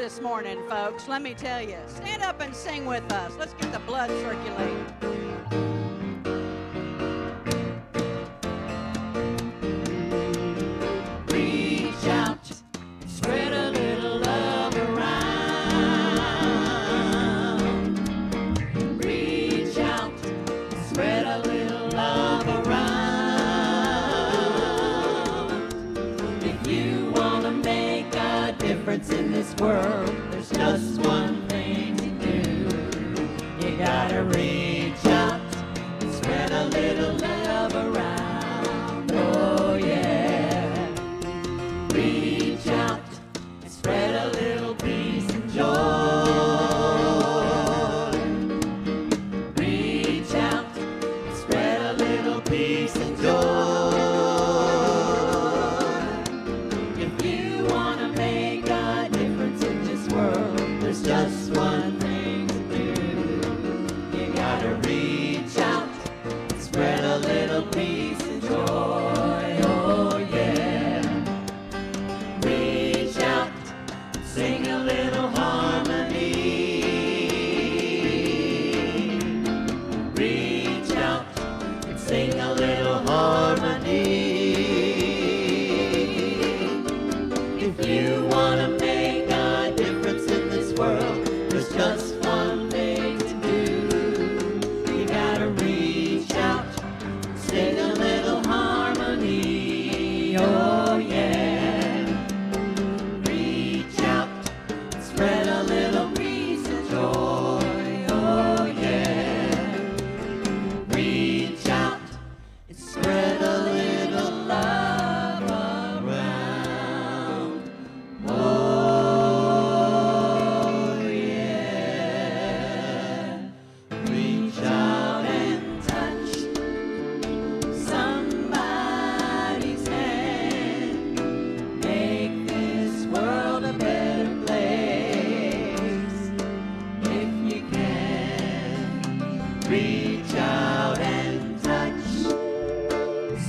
this morning, folks. Let me tell you. Stand up and sing with us. Let's get the blood circulating. Reach out, spread a little love around. Reach out, spread a little love around. If you want to make a difference in this world, there's just one thing to do. You gotta reach out, spread a little love around. Oh yeah. Reach out, spread a little peace and joy. Reach out, spread a little peace and joy. If you want to make a difference in this world, there's just one thing to do. You gotta Reach out and touch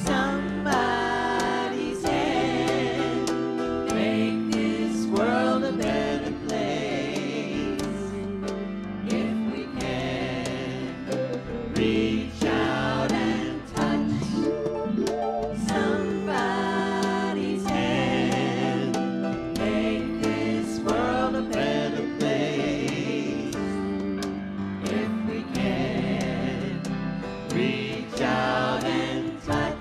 somebody's hand. Make this world a better place. If we can reach out and touch somebody's hand. Make this world a better place. If we can reach out and touch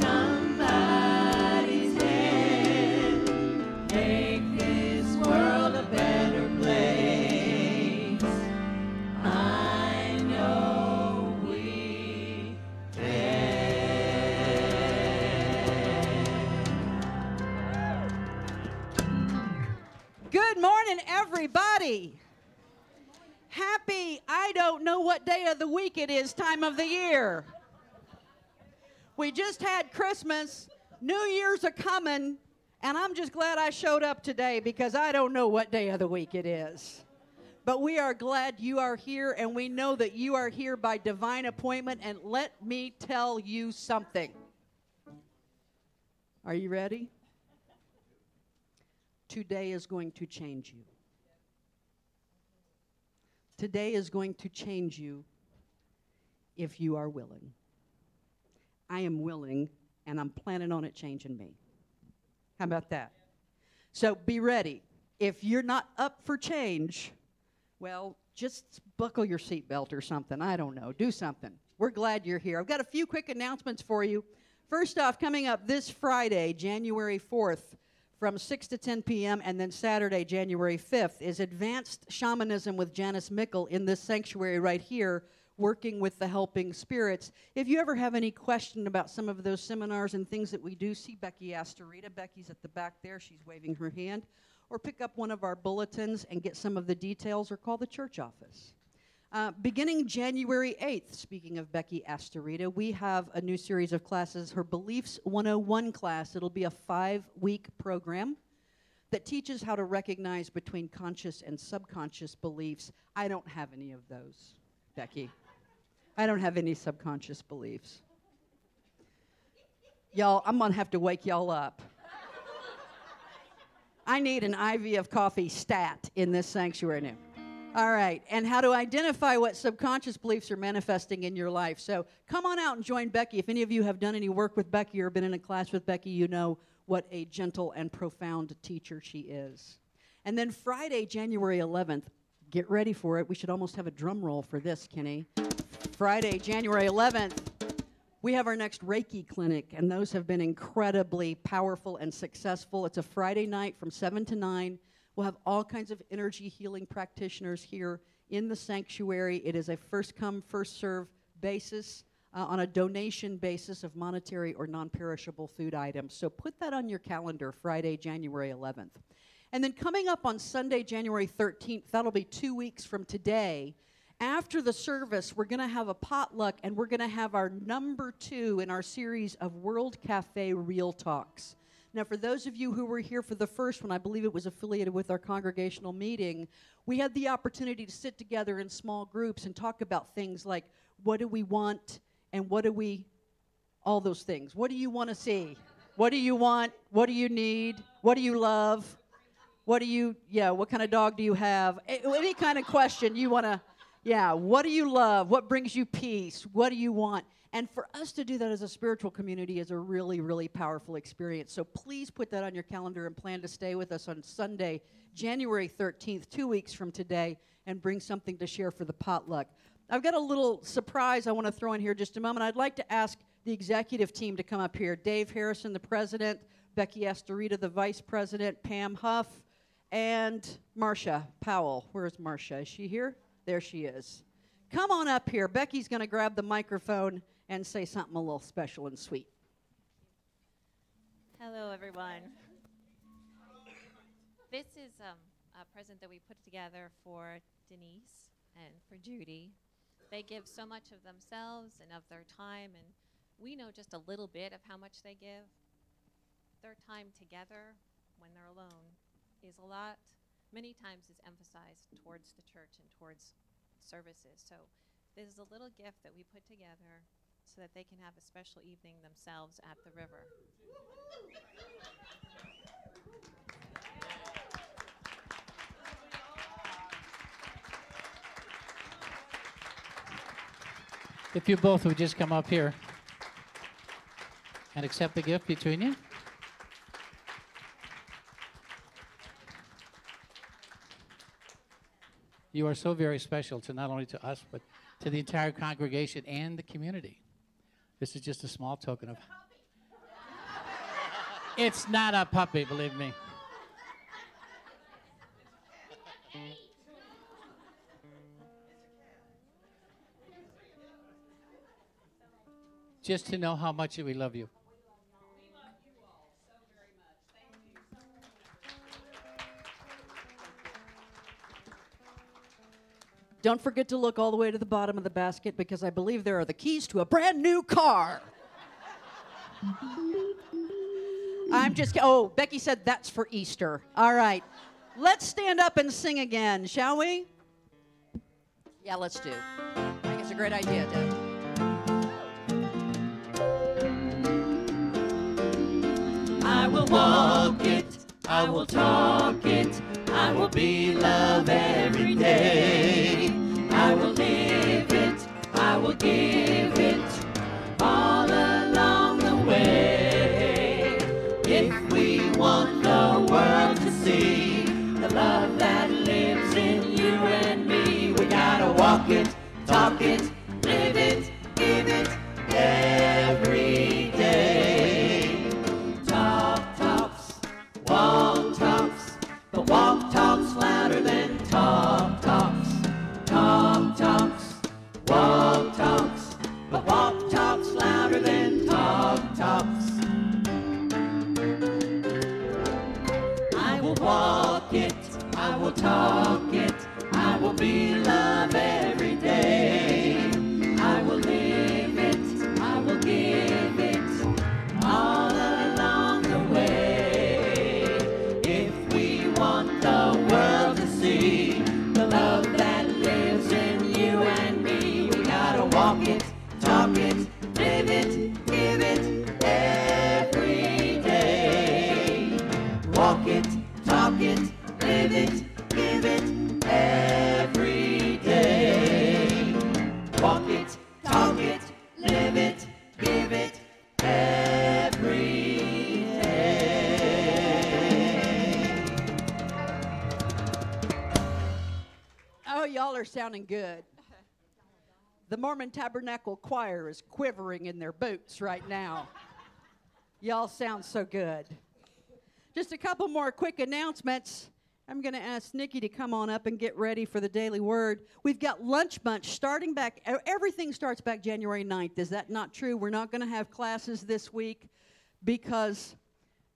somebody's hand, make this world a better place. I know we can. Good morning, everybody. Happy, I don't know what day of the week it is, time of the year. We just had Christmas, New Year's are coming, and I'm just glad I showed up today because I don't know what day of the week it is. But we are glad you are here, and we know that you are here by divine appointment, and let me tell you something. Are you ready? Today is going to change you. Today is going to change you if you are willing. I am willing, and I'm planning on it changing me. How about that? So be ready. If you're not up for change, well, just buckle your seatbelt or something. I don't know. Do something. We're glad you're here. I've got a few quick announcements for you. First off, coming up this Friday, January 4th, from 6 to 10 p.m., and then Saturday, January 5th, is Advanced Shamanism with Janice Mickle in this sanctuary right here, working with the helping spirits. If you ever have any question about some of those seminars and things that we do, see Becky Astorita. Becky's at the back there. She's waving her hand. Or pick up one of our bulletins and get some of the details, or call the church office. Beginning January 8th, speaking of Becky Astorita, we have a new series of classes, her Beliefs 101 class. It'll be a 5-week program that teaches how to recognize between conscious and subconscious beliefs. I don't have any of those, Becky. I don't have any subconscious beliefs. Y'all, I'm going to have to wake y'all up. I need an IV of coffee stat in this sanctuary now. All right, and how to identify what subconscious beliefs are manifesting in your life. So come on out and join Becky. If any of you have done any work with Becky or been in a class with Becky, you know what a gentle and profound teacher she is. And then Friday, January 11th, get ready for it. We should almost have a drum roll for this, Kenny. Friday, January 11th, we have our next Reiki clinic, and those have been incredibly powerful and successful. It's a Friday night from 7 to 9. We'll have all kinds of energy healing practitioners here in the sanctuary. It is a first-come, first-serve basis on a donation basis of monetary or non-perishable food items. So put that on your calendar, Friday, January 11th. And then coming up on Sunday, January 13th, that'll be 2 weeks from today. After the service, we're going to have a potluck, and we're going to have our number 2 in our series of World Cafe Real Talks. Now, for those of you who were here for the first one, I believe it was affiliated with our congregational meeting, we had the opportunity to sit together in small groups and talk about things like, what do we want and what do we, all those things. What do you want to see? What do you want? What do you need? What do you love? What do you, what kind of dog do you have? Any kind of question you want to, what do you love? What brings you peace? What do you want? And for us to do that as a spiritual community is a really, really powerful experience. So please put that on your calendar and plan to stay with us on Sunday, January 13th, 2 weeks from today, and bring something to share for the potluck. I've got a little surprise I want to throw in here just a moment. I'd like to ask the executive team to come up here. Dave Harrison, the president, Becky Astorita, the vice president, Pam Huff, and Marcia Powell. Where's Marcia? Is she here? There she is. Come on up here. Becky's going to grab the microphone and say something a little special and sweet. Hello, everyone. This is a present that we put together for Denise and for Judy. They give so much of themselves and of their time, and we know just a little bit of how much they give. Their time together when they're alone is a lot, many times is emphasized towards the church and towards services. So this is a little gift that we put together so that they can have a special evening themselves at the river. If you both would just come up here and accept the gift between you. You are so very special to not only to us, but to the entire congregation and the community. This is just a small token of... It's not a puppy, believe me. Just to know how much we love you. Don't forget to look all the way to the bottom of the basket because I believe there are the keys to a brand new car. Becky said that's for Easter. All right. Let's stand up and sing again, shall we? Yeah, let's do. I think it's a great idea, Deb. I will walk it, I will talk it, I will be love every day. I will live it, I will give it, all along the way. If we want the world to see the love that lives in you and me, we gotta walk it, talk it, live it, give it every day. Talk talks, walk talks, but walk talks louder than talk talks. Talk talks, walk talks, but walk talks louder than talk talks. I will walk it, I will talk it, I will be love every day. I will live it, I will give it, all along the way. If we want the world to see the love that lives in you and me, we gotta walk it, talk it, live it, give it every day. Walk it, talk it, live it, give it every day. Walk it, talk it, live it, give it every day. Oh, y'all are sounding good. The Mormon Tabernacle Choir is quivering in their boots right now. Y'all sound so good. Just a couple more quick announcements. I'm going to ask Nikki to come on up and get ready for the Daily Word. We've got Lunch Bunch starting back. Everything starts back January 9th. Is that not true? We're not going to have classes this week because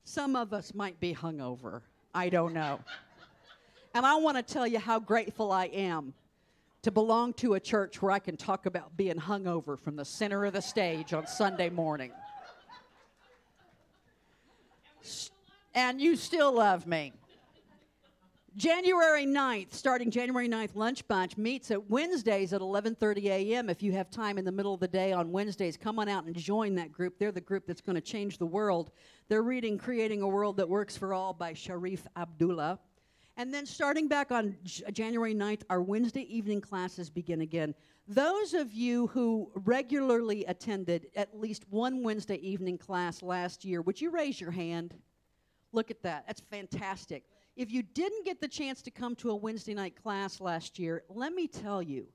some of us might be hungover. I don't know. And I want to tell you how grateful I am to belong to a church where I can talk about being hungover from the center of the stage on Sunday morning. And you still love me. January 9th, starting January 9th, Lunch Bunch meets at Wednesdays at 11:30 a.m. If you have time in the middle of the day on Wednesdays, come on out and join that group. They're the group that's going to change the world. They're reading Creating a World That Works for All by Sharif Abdullah. And then starting back on January 9th, our Wednesday evening classes begin again. Those of you who regularly attended at least one Wednesday evening class last year, would you raise your hand? Look at that. That's fantastic. If you didn't get the chance to come to a Wednesday night class last year, let me tell you,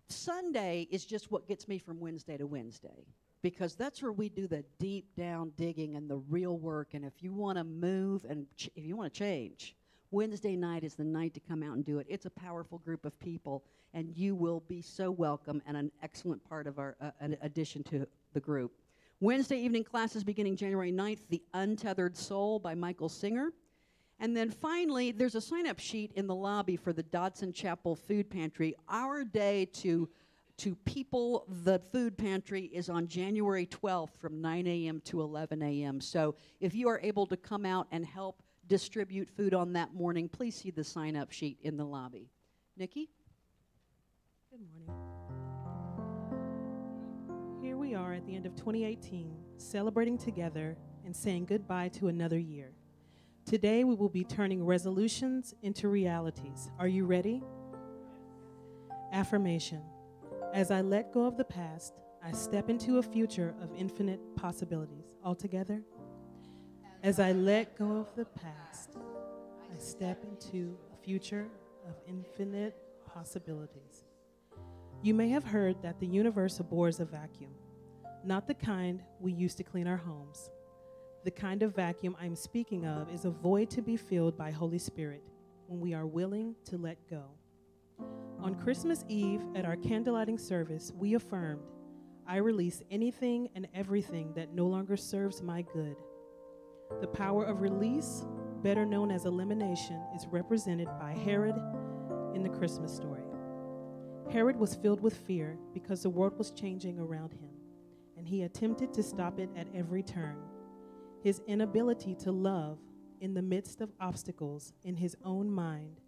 Sunday is just what gets me from Wednesday to Wednesday, because that's where we do the deep down digging and the real work. And if you want to move and if you want to change, Wednesday night is the night to come out and do it. It's a powerful group of people, and you will be so welcome and an excellent part of our an addition to the group. Wednesday evening classes beginning January 9th, The Untethered Soul by Michael Singer. And then finally, there's a sign-up sheet in the lobby for the Dodson Chapel Food Pantry. Our day to people the food pantry is on January 12th from 9 a.m. to 11 a.m. So if you are able to come out and help distribute food on that morning, please see the sign-up sheet in the lobby. Nikki? Good morning. Here we are at the end of 2018, celebrating together and saying goodbye to another year. Today we will be turning resolutions into realities. Are you ready? Affirmation. As I let go of the past, I step into a future of infinite possibilities. All together? As I let go of the past, I step into a future of infinite possibilities. You may have heard that the universe abhors a vacuum, not the kind we use to clean our homes. The kind of vacuum I'm speaking of is a void to be filled by Holy Spirit when we are willing to let go. On Christmas Eve at our candlelighting service, we affirmed, I release anything and everything that no longer serves my good. The power of release, better known as elimination, is represented by Herod in the Christmas story. Herod was filled with fear because the world was changing around him, and he attempted to stop it at every turn. His inability to love in the midst of obstacles in his own mind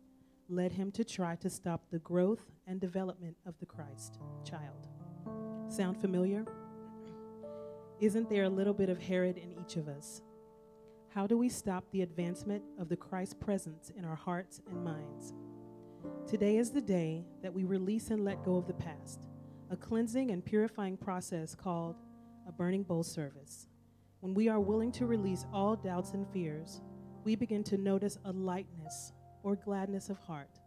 led him to try to stop the growth and development of the Christ child. Sound familiar? Isn't there a little bit of Herod in each of us? How do we stop the advancement of the Christ presence in our hearts and minds? Today is the day that we release and let go of the past, a cleansing and purifying process called a burning bowl service. When we are willing to release all doubts and fears, we begin to notice a lightness or gladness of heart.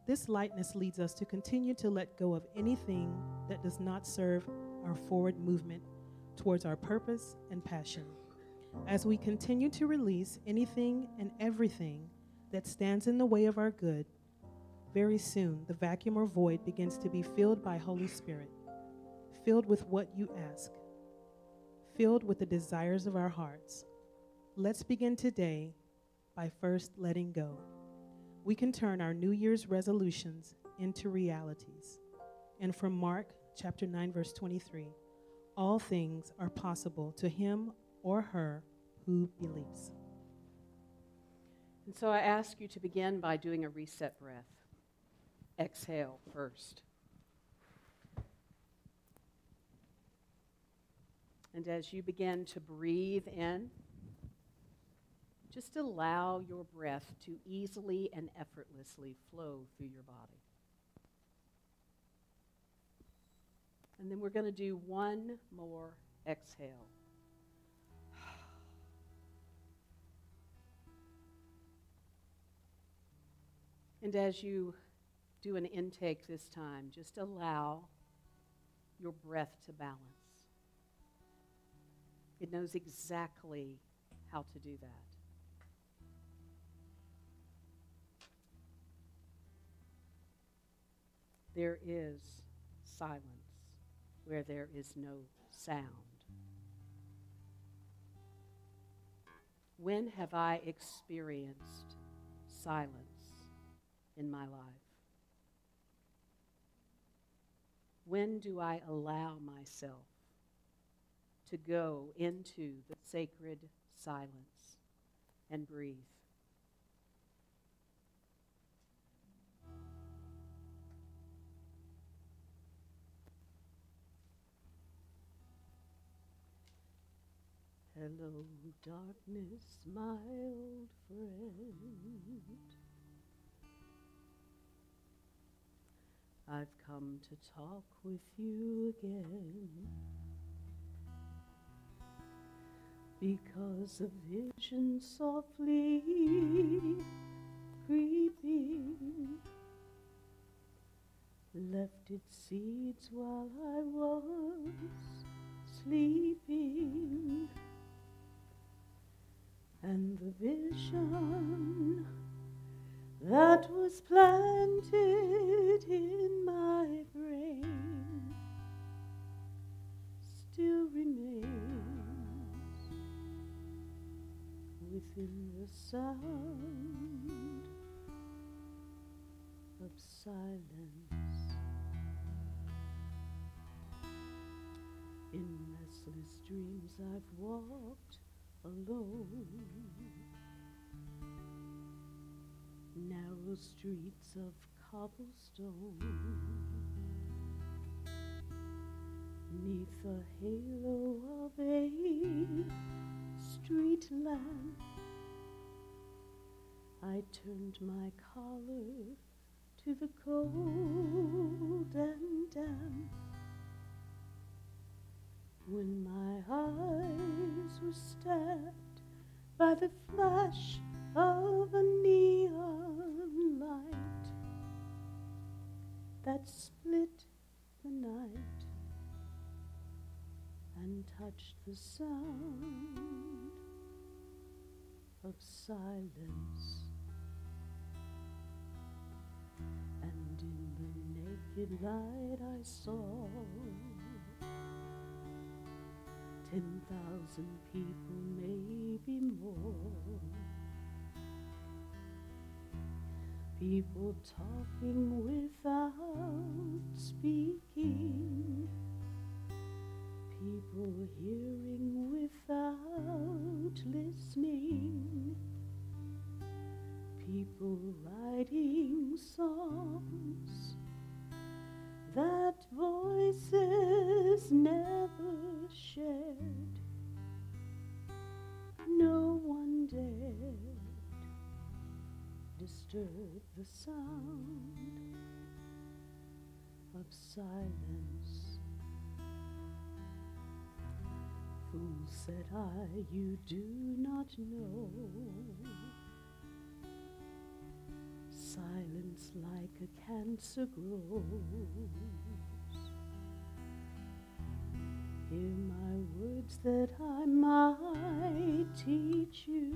This lightness leads us to continue to let go of anything that does not serve our forward movement towards our purpose and passion. As we continue to release anything and everything that stands in the way of our good, very soon the vacuum or void begins to be filled by Holy Spirit, filled with what you ask, filled with the desires of our hearts. Let's begin today by first letting go. We can turn our New Year's resolutions into realities. And from Mark chapter 9, verse 23, all things are possible to him or her who believes. And so I ask you to begin by doing a reset breath. Exhale first. And as you begin to breathe in, just allow your breath to easily and effortlessly flow through your body. And then we're going to do one more exhale. And as you do an intake this time, just allow your breath to balance. It knows exactly how to do that. There is silence where there is no sound. When have I experienced silence in my life? When do I allow myself to go into the sacred silence and breathe? Hello, darkness, my old friend. I've come to talk with you again, because a vision softly creeping left its seeds while I was sleeping. And the vision that was planted in my brain still remains within the sound of silence. In restless dreams I've walked alone, narrow streets of cobblestone, Beneath the halo of a street lamp, I turned my collar to the cold and damp. When my eyes were stabbed by the flash of a neon light that split the night and touched the sound of silence. And in the naked light I saw 10,000 people, maybe more. People talking without speaking. People hearing without listening. People writing songs that voices never shared. No one dared disturb the sound of silence. Fool, said I, you do not know. Silence like a cancer grows. Hear my words that I might teach you.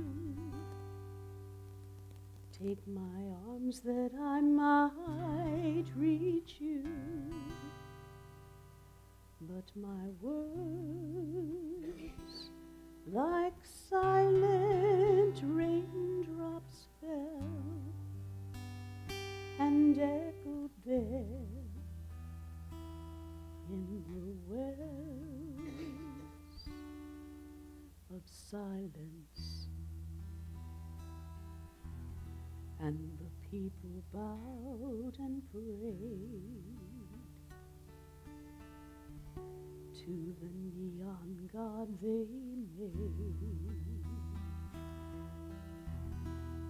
Take my arms that I might reach you. But my words, like silent raindrops, fell and echoed there in the wells of silence. And the people bowed and prayed to the neon god they made.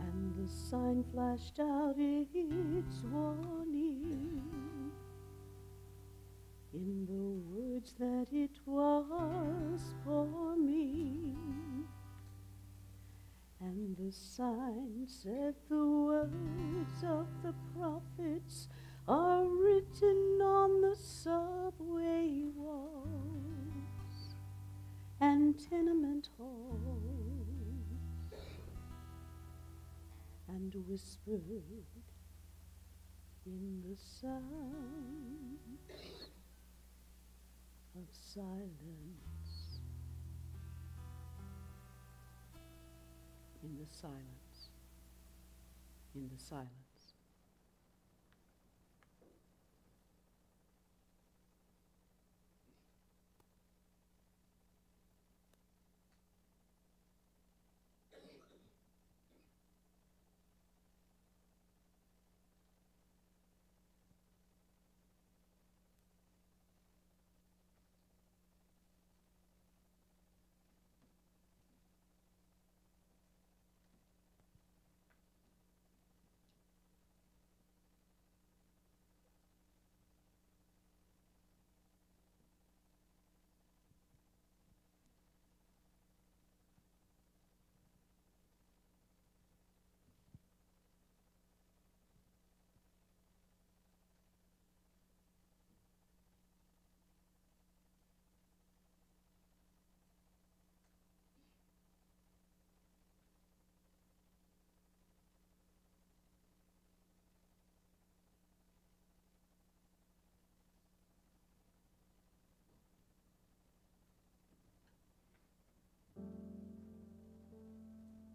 And the sign flashed out its warning in the words that it was for me. And the sign said the words of the prophets are written on the subway walls and tenement halls, and whispered in the sound of silence. In the silence, in the silence.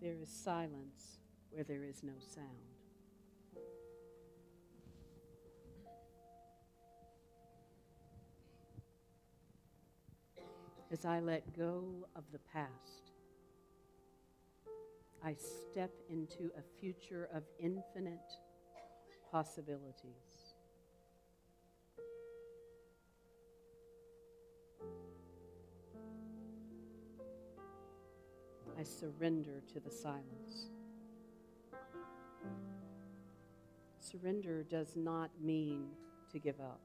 There is silence where there is no sound. As I let go of the past, I step into a future of infinite possibilities. surrender to the silence. Surrender does not mean to give up.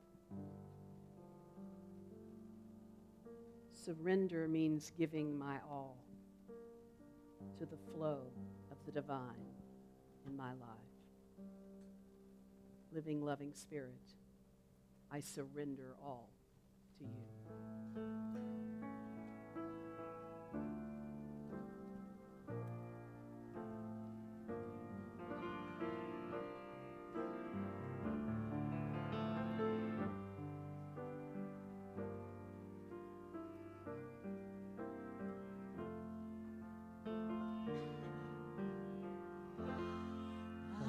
Surrender means giving my all to the flow of the divine in my life. Living, loving Spirit, I surrender all to you.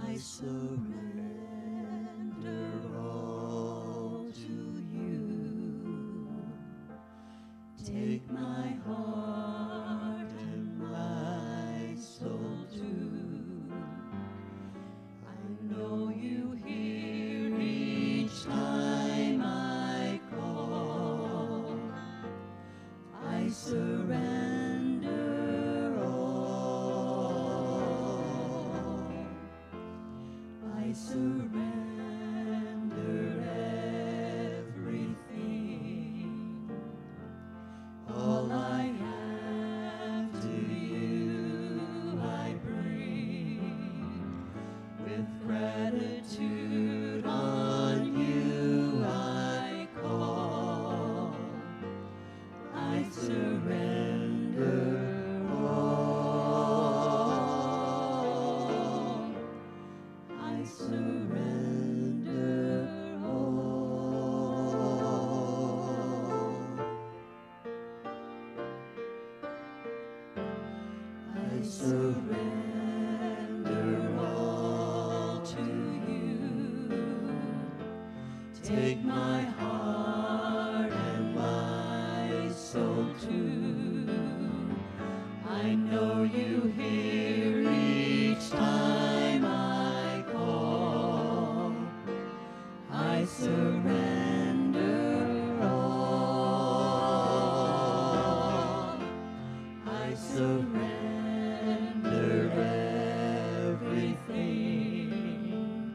I surrender all to you. Take my heart and my soul too. I know you hear each time I call. I surrender all. I surrender everything. All I have to you I bring. With gratitude on you I call. I surrender all. I surrender all. I surrender all to you. Take my heart and my soul too. I know you hear each time I call. I surrender all. I surrender everything.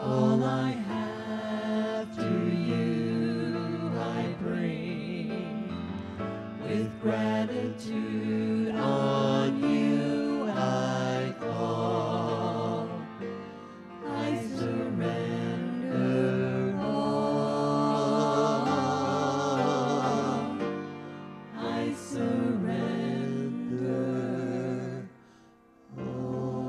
All I have to you I bring. With gratitude on you I call. I surrender all. I surrender all.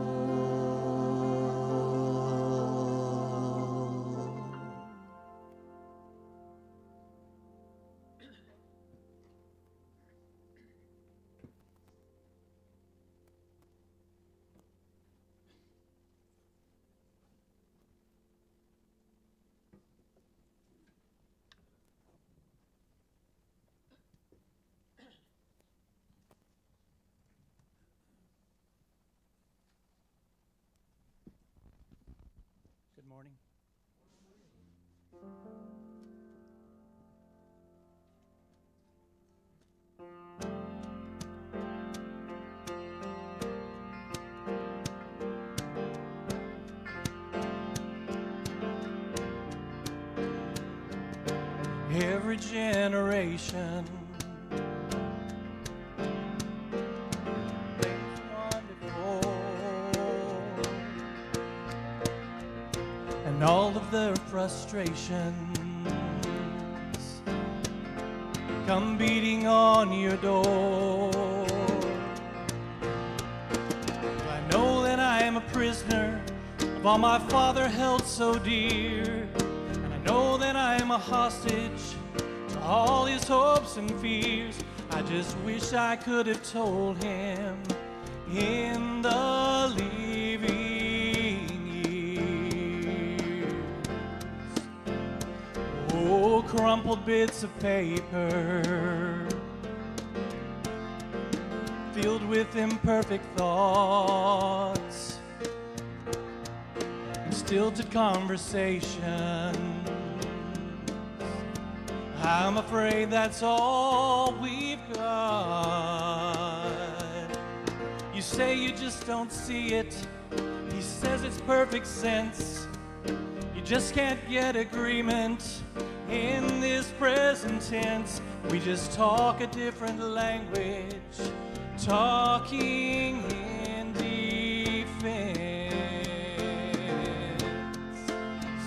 Good morning. Every generation is wonderful, and all of their frustrations come beating on your door. I know that I am a prisoner of all my father held so dear. I know that I am a hostage to all his hopes and fears. I just wish I could have told him in the living years. Oh, crumpled bits of paper filled with imperfect thoughts and stilted conversation. I'm afraid that's all we've got. say you just don't see it. He says it's perfect sense. You just can't get agreement in this present tense. We just talk a different language, talking in defense.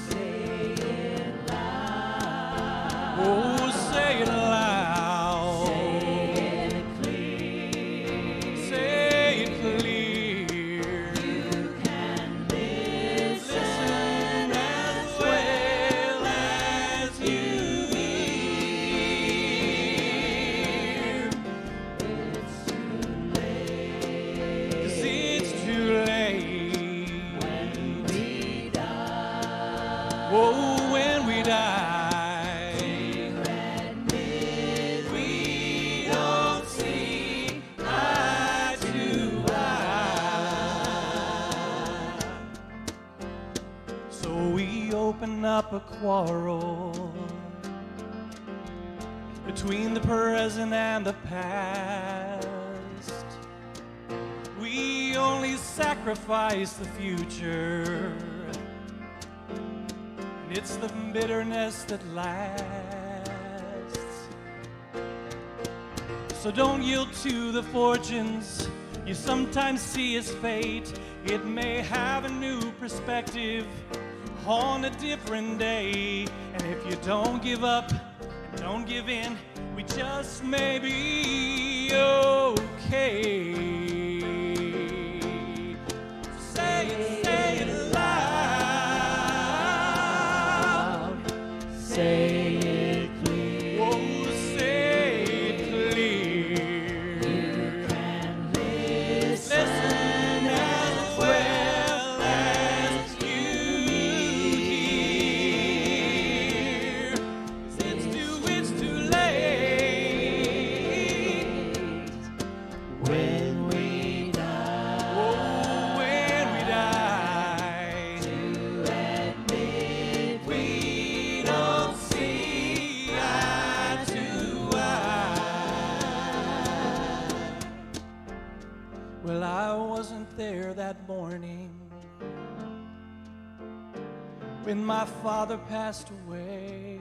Say it loud. Oh, say it loud. Say it clear. Say it clear. You can listen as well as you hear. It's too late 'Cause it's too late. when we die. Oh, when we die. We don't see eye to eye. So we open up a quarrel between the present and the past. We only sacrifice the future, and it's the bitterness that lasts. So don't yield to the fortunes you sometimes see as fate. It may have a new perspective on a different day. And if you don't give up and don't give in, we just may be okay. Say it loud. Say it clear. Oh, say it clear. And listen Listen as well as you hear. It's too late when we die. oh, when we die. Admit We don't see eye to eye. Well, I wasn't there that morning when my father passed away.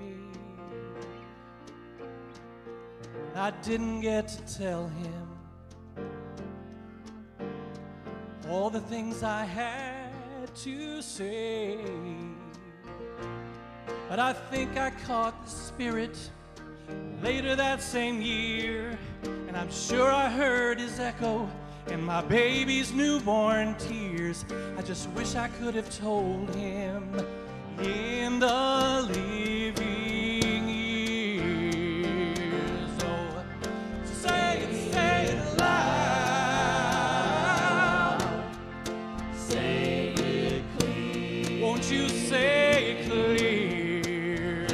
I didn't get to tell him all the things I had to say. But I think I caught the spirit later that same year, and I'm sure I heard his echo in my baby's newborn tears. I just wish I could have told him in the living years. Oh, say it loud. say it clear. Won't you say it clear?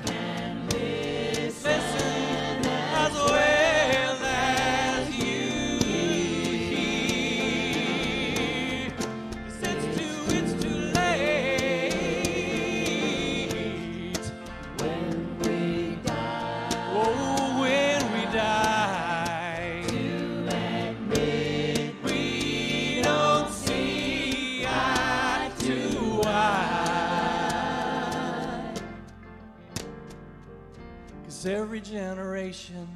And listen Listen as well as you hear. 'Cause it's too late when we die. oh, when we die. Admit We don't see eye to eye. 'Cause every generation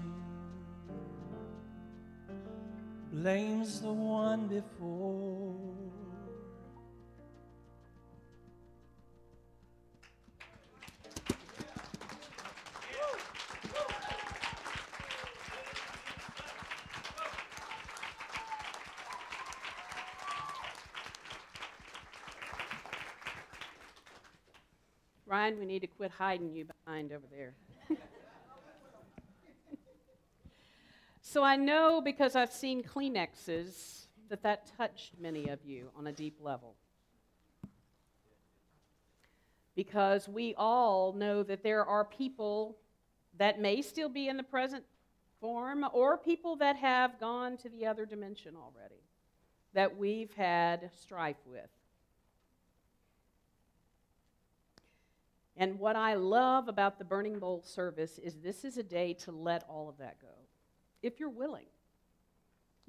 blames the one before. Ryan, we need to quit hiding you behind over there. So I know, because I've seen Kleenexes, that touched many of you on a deep level. Because we all know that there are people that may still be in the present form, or people that have gone to the other dimension already, that we've had strife with. And what I love about the Burning Bowl service is this is a day to let all of that go, if you're willing.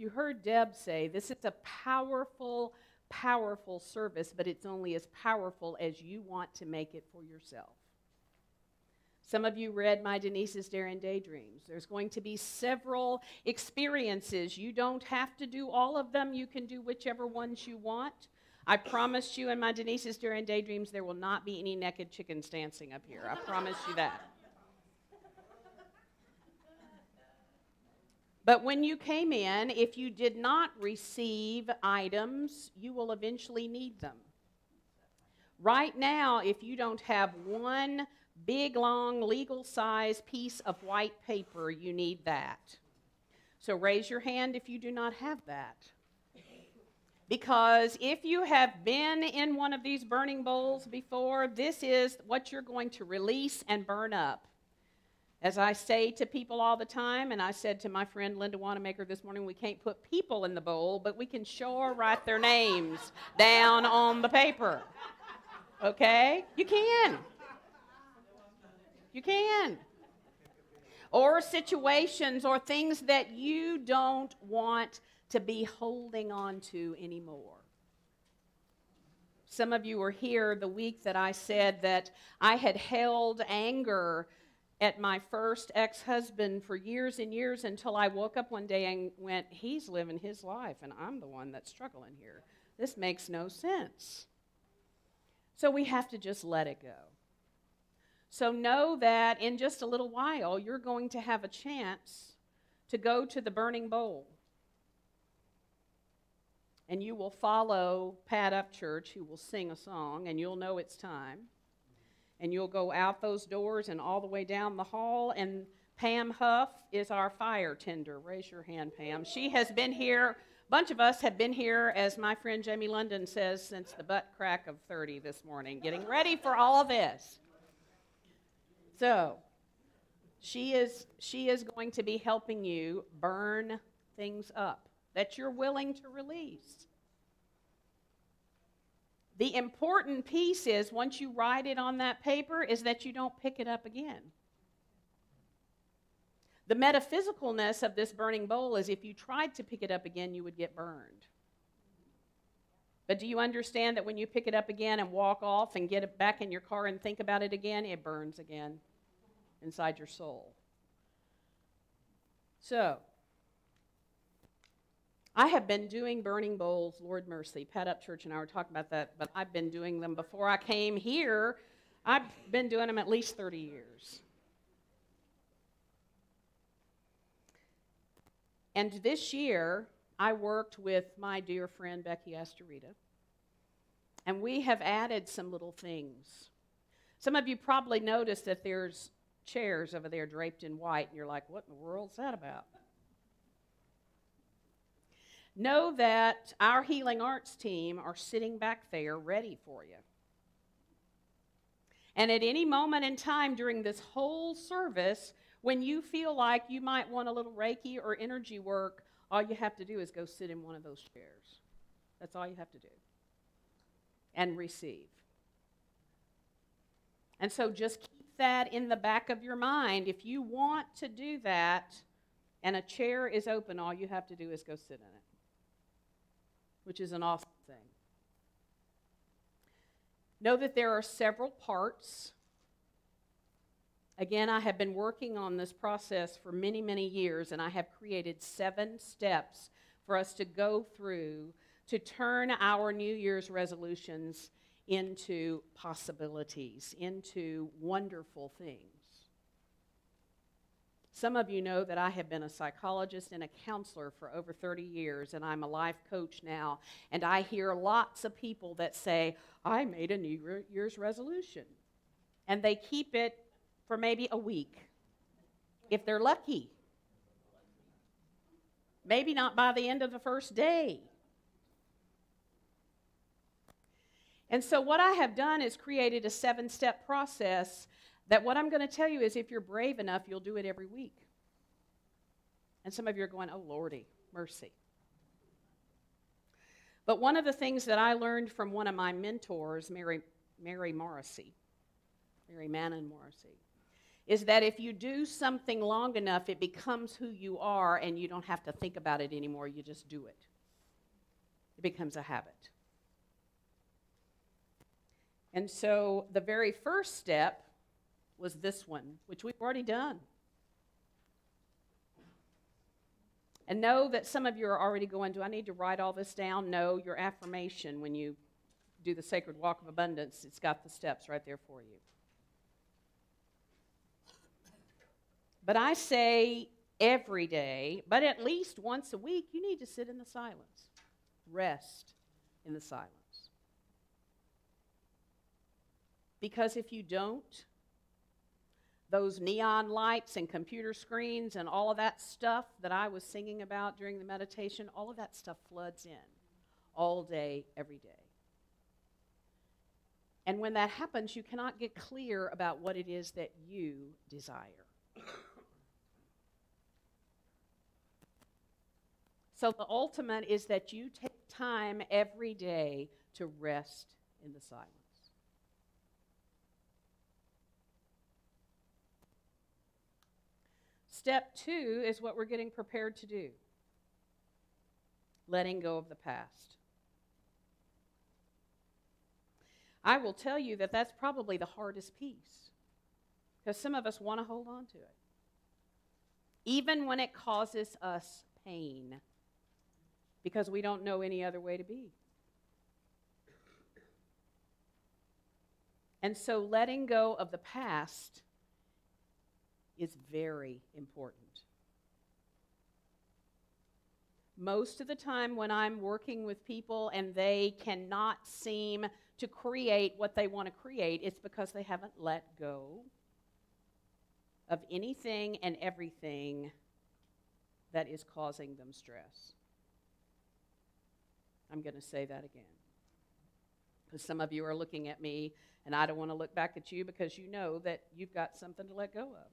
You heard Deb say this is a powerful, powerful service, but it's only as powerful as you want to make it for yourself. Some of you read my Denise's Daring Daydreams. There's going to be several experiences. You don't have to do all of them. You can do whichever ones you want. I promise you in my Denise's Daring Daydreams there will not be any naked chickens dancing up here. I promise you that. But when you came in, if you did not receive items, you will eventually need them. Right now, if you don't have one big, long, legal-size piece of white paper, you need that. So raise your hand if you do not have that. Because if you have been in one of these burning bowls before, this is what you're going to release and burn up. As I say to people all the time, and I said to my friend Linda Wanamaker this morning, we can't put people in the bowl, but we can sure write their names down on the paper. Okay? You can. You can. Or situations or things that you don't want to be holding on to anymore. Some of you were here the week that I said that I had held anger at my first ex-husband for years and years until I woke up one day and went, he's living his life and I'm the one that's struggling here. This makes no sense. So we have to just let it go. So know that in just a little while you're going to have a chance to go to the burning bowl. And you will follow Pat Upchurch, who will sing a song, and you'll know it's time. And you'll go out those doors and all the way down the hall, and Pam Huff is our fire tender. Raise your hand, Pam. She has been here, a bunch of us have been here, as my friend Jamie London says, since the butt crack of 30 this morning, getting ready for all of this. So, she is going to be helping you burn things up that you're willing to release. The important piece is, once you write it on that paper, is that you don't pick it up again. The metaphysicalness of this burning bowl is if you tried to pick it up again, you would get burned. But do you understand that when you pick it up again and walk off and get it back in your car and think about it again, it burns again inside your soul? So, I have been doing burning bowls, Lord mercy. Pat Upchurch and I were talking about that, but I've been doing them before I came here. I've been doing them at least 30 years. And this year, I worked with my dear friend Becky Astorita, and we have added some little things. Some of you probably noticed that there's chairs over there draped in white, and you're like, what in the world's that about? Know that our Healing Arts team are sitting back there ready for you. And at any moment in time during this whole service, when you feel like you might want a little Reiki or energy work, all you have to do is go sit in one of those chairs. That's all you have to do. And receive. And so just keep that in the back of your mind. If you want to do that and a chair is open, all you have to do is go sit in it, which is an awesome thing. Know that there are several parts. Again, I have been working on this process for many, many years, and I have created 7 steps for us to go through to turn our New Year's resolutions into possibilities, into wonderful things. Some of you know that I have been a psychologist and a counselor for over 30 years, and I'm a life coach now, and I hear lots of people that say, I made a New Year's resolution, and they keep it for maybe a week, if they're lucky. Maybe not by the end of the first day. And so what I have done is created a 7-step process that what I'm going to tell you is if you're brave enough, you'll do it every week. And some of you are going, oh, Lordy, mercy. But one of the things that I learned from one of my mentors, Mary Manon Morrissey, is that if you do something long enough, it becomes who you are, and you don't have to think about it anymore. You just do it. It becomes a habit. And so the very first step was this one, which we've already done. And know that some of you are already going, do I need to write all this down? No, your affirmation, when you do the Sacred Walk of Abundance, it's got the steps right there for you. But I say every day, but at least once a week, you need to sit in the silence. Rest in the silence. Because if you don't, those neon lights and computer screens and all of that stuff that I was singing about during the meditation, all of that stuff floods in all day, every day. And when that happens, you cannot get clear about what it is that you desire. So the ultimate is that you take time every day to rest in the silence. Step 2 is what we're getting prepared to do. Letting go of the past. I will tell you that that's probably the hardest piece, because some of us want to hold on to it, even when it causes us pain, because we don't know any other way to be. And so letting go of the past is very important. Most of the time when I'm working with people and they cannot seem to create what they want to create, it's because they haven't let go of anything and everything that is causing them stress. I'm going to say that again, because some of you are looking at me, and I don't want to look back at you because you know that you've got something to let go of.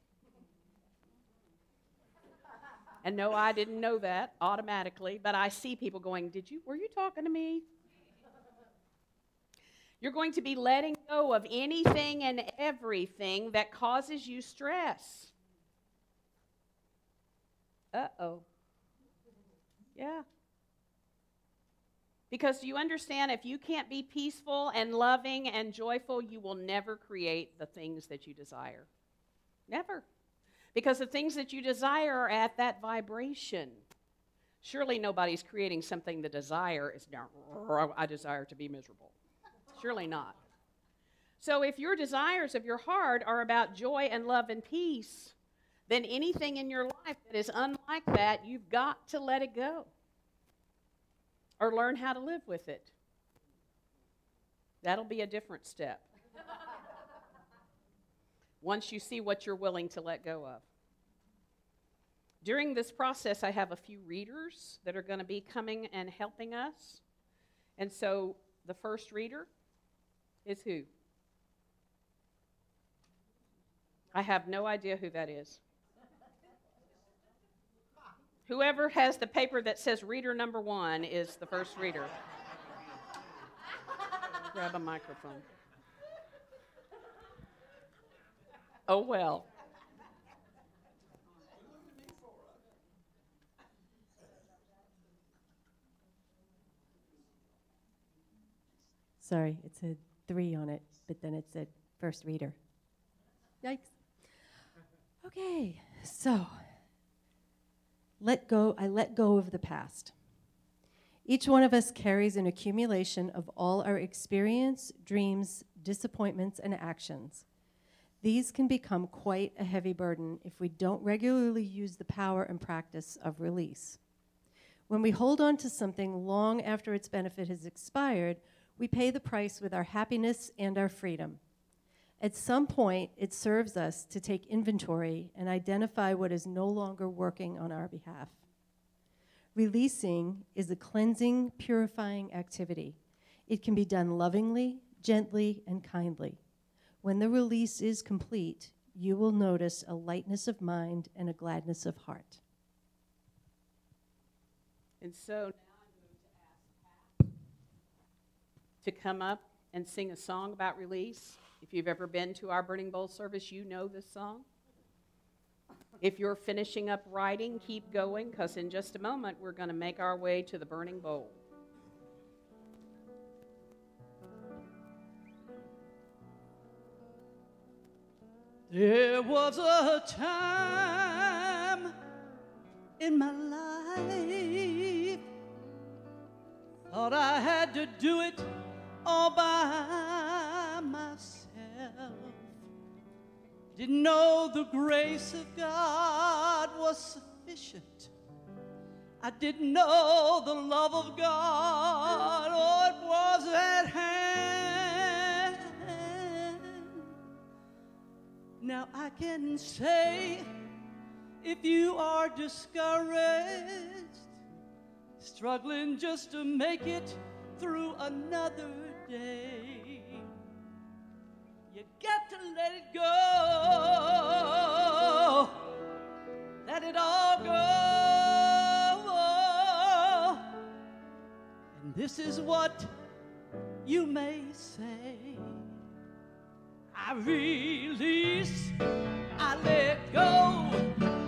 And no, I didn't know that automatically, but I see people going, were you talking to me? You're going to be letting go of anything and everything that causes you stress. Uh-oh. Yeah. Because do you understand, if you can't be peaceful and loving and joyful, you will never create the things that you desire. Never. Because the things that you desire are at that vibration. Surely nobody's creating something the desire is, I desire to be miserable. Surely not. So if your desires of your heart are about joy and love and peace, then anything in your life that is unlike that, you've got to let it go. Or learn how to live with it. That'll be a different step. Once you see what you're willing to let go of. During this process, I have a few readers that are going to be coming and helping us. And so the first reader is who? I have no idea who that is. Whoever has the paper that says reader number 1 is the first reader. Grab a microphone. Oh, well. Sorry, it said 3 on it, but then it said first reader. Yikes. Okay, so I let go of the past. Each one of us carries an accumulation of all our experience, dreams, disappointments, and actions. These can become quite a heavy burden if we don't regularly use the power and practice of release. When we hold on to something long after its benefit has expired, we pay the price with our happiness and our freedom. At some point, it serves us to take inventory and identify what is no longer working on our behalf. Releasing is a cleansing, purifying activity. It can be done lovingly, gently, and kindly. When the release is complete, you will notice a lightness of mind and a gladness of heart. And so now I'm going to ask Pat to come up and sing a song about release. If you've ever been to our Burning Bowl service, you know this song. If you're finishing up writing, keep going, because in just a moment we're going to make our way to the burning bowl. There was a time in my life, thought I had to do it all by myself. Didn't know the grace of God was sufficient. I didn't know the love of God, oh, it was at hand. Now I can say, if you are discouraged, struggling just to make it through another day, you got to let it go, let it all go. And this is what you may say: I release, I let go,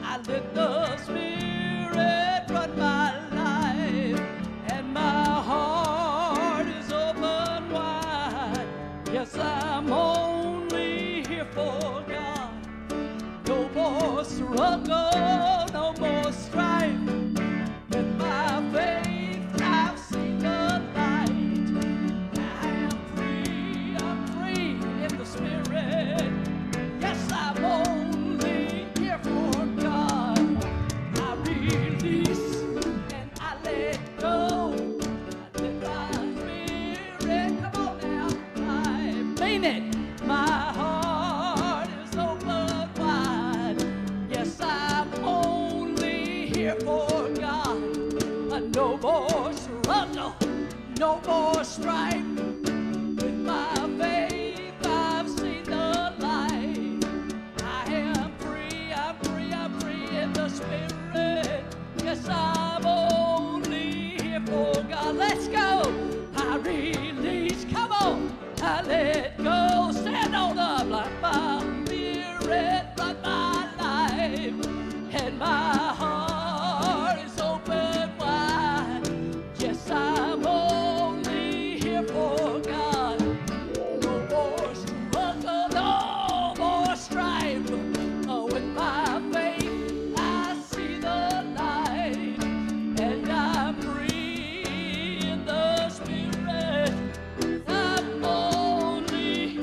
I let the Spirit run my life, and my heart is open wide. Yes, I'm only here for God. No more struggle, no more strife. With my faith, I've seen the light. I'm free in the Spirit. Yes, I'm only here for God. I release and I let go. I let my Spirit, come on now, I mean it. My heart is open wide. Yes, I'm only here for God. No more struggle, no more strife. With my faith, I've seen the light. I am free, I'm free, I'm free in the Spirit. Yes, I'm only here for God. Let's go. I release, come on. I let go. Stand on up like my Spirit run my life. And my heart is open wide. Yes, I'm only here for God. No more struggle, no more strife. With my faith, I see the light, and I'm free in the Spirit. I'm only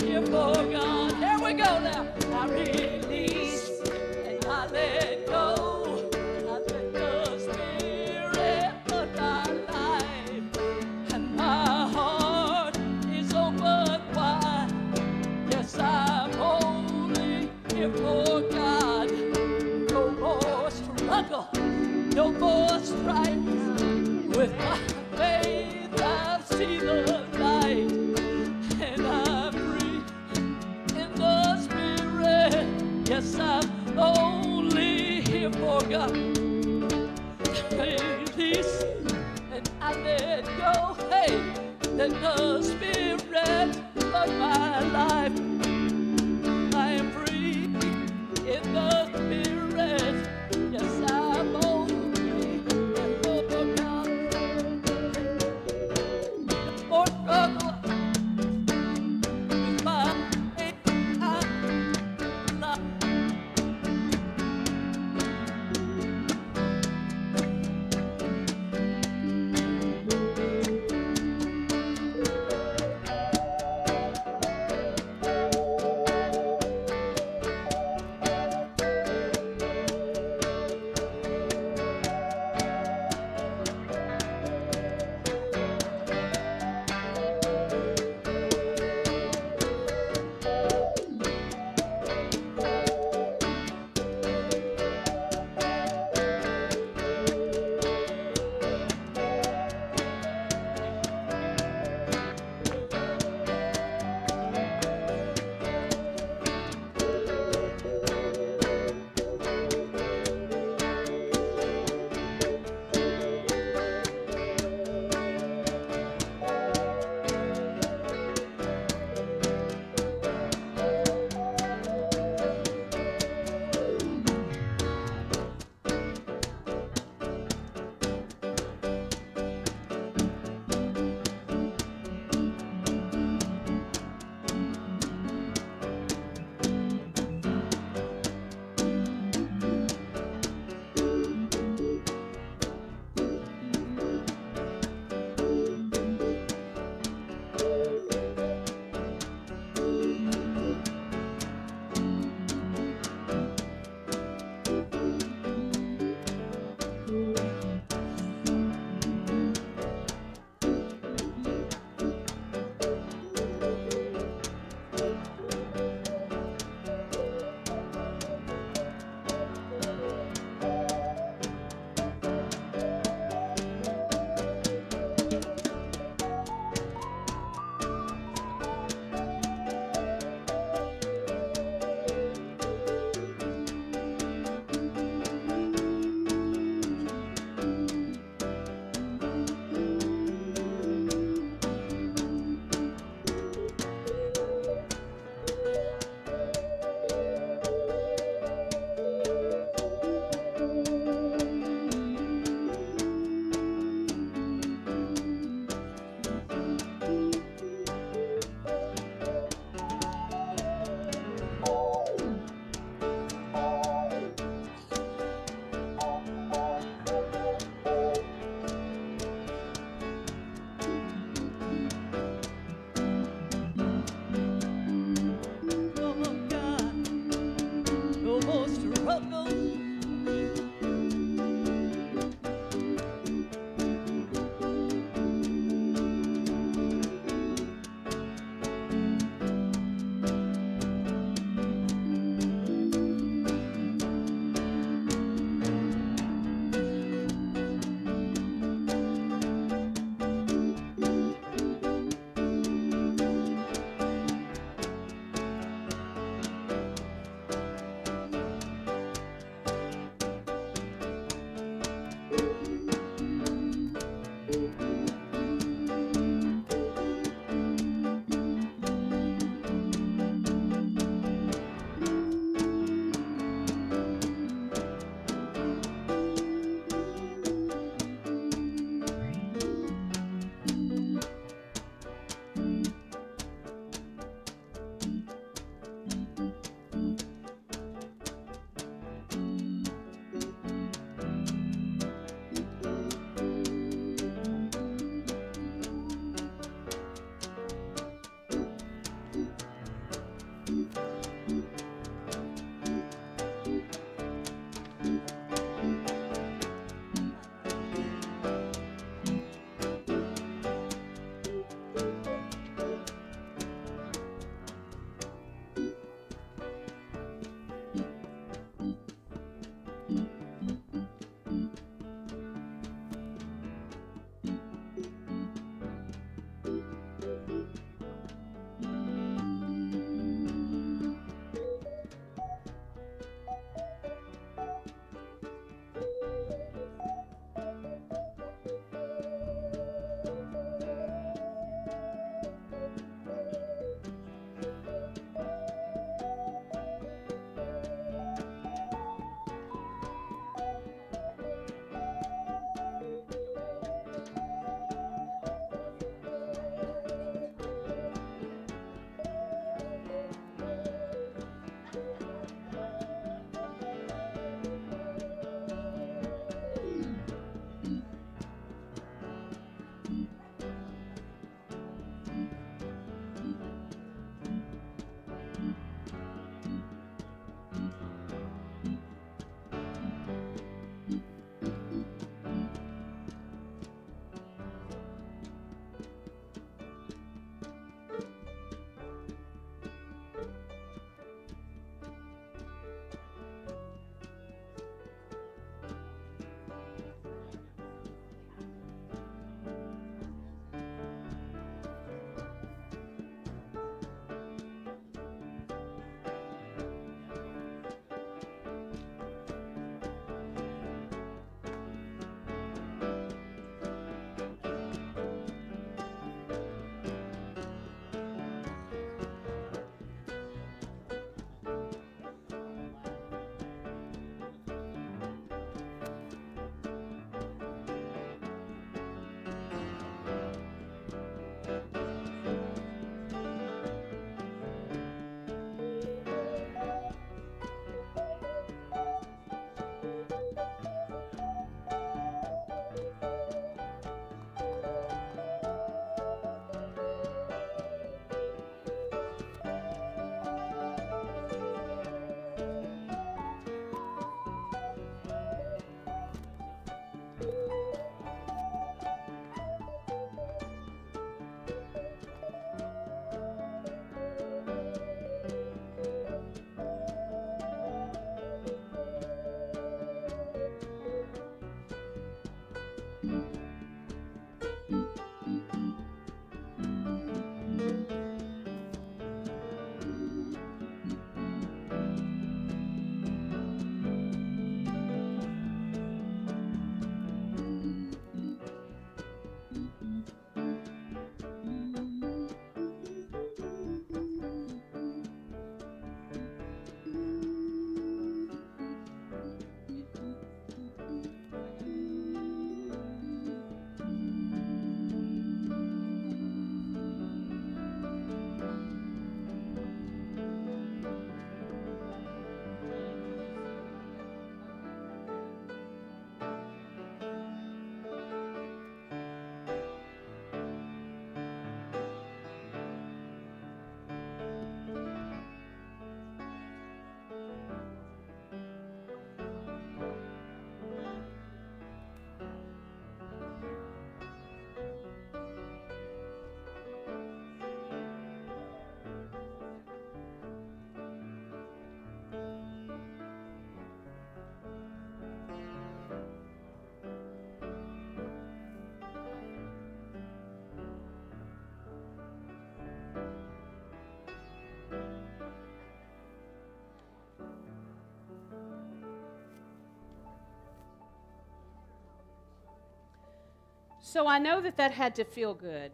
So I know that had to feel good.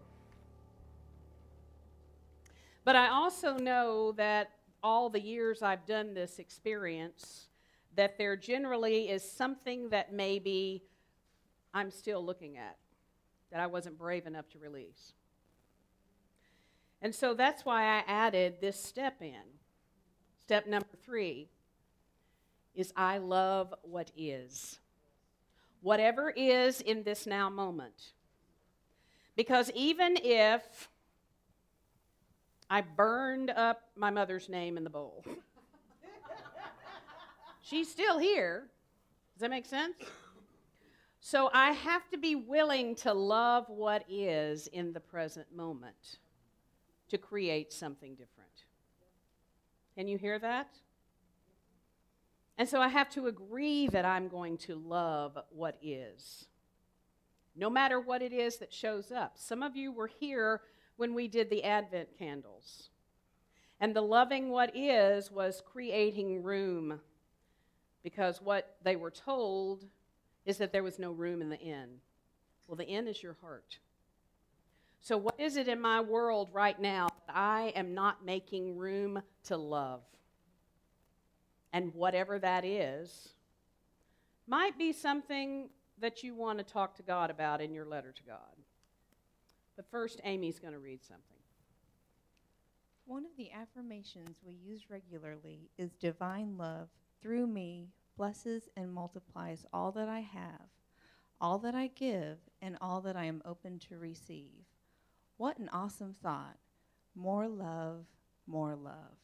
But I also know that all the years I've done this experience, that there generally is something that maybe I'm still looking at, that I wasn't brave enough to release. And so that's why I added this step in. Step number 3 is I love what is. Whatever is in this now moment. Because even if I burned up my mother's name in the bowl, she's still here. Does that make sense? So I have to be willing to love what is in the present moment to create something different. Can you hear that? And so I have to agree that I'm going to love what is, no matter what it is that shows up. Some of you were here when we did the Advent candles. And the loving what is was creating room, because what they were told is that there was no room in the inn. Well, the inn is your heart. So what is it in my world right now that I am not making room to love? And whatever that is, might be something that you want to talk to God about in your letter to God. But first, Amy's going to read something. One of the affirmations we use regularly is divine love through me blesses and multiplies all that I have, all that I give, and all that I am open to receive. What an awesome thought. More love, more love.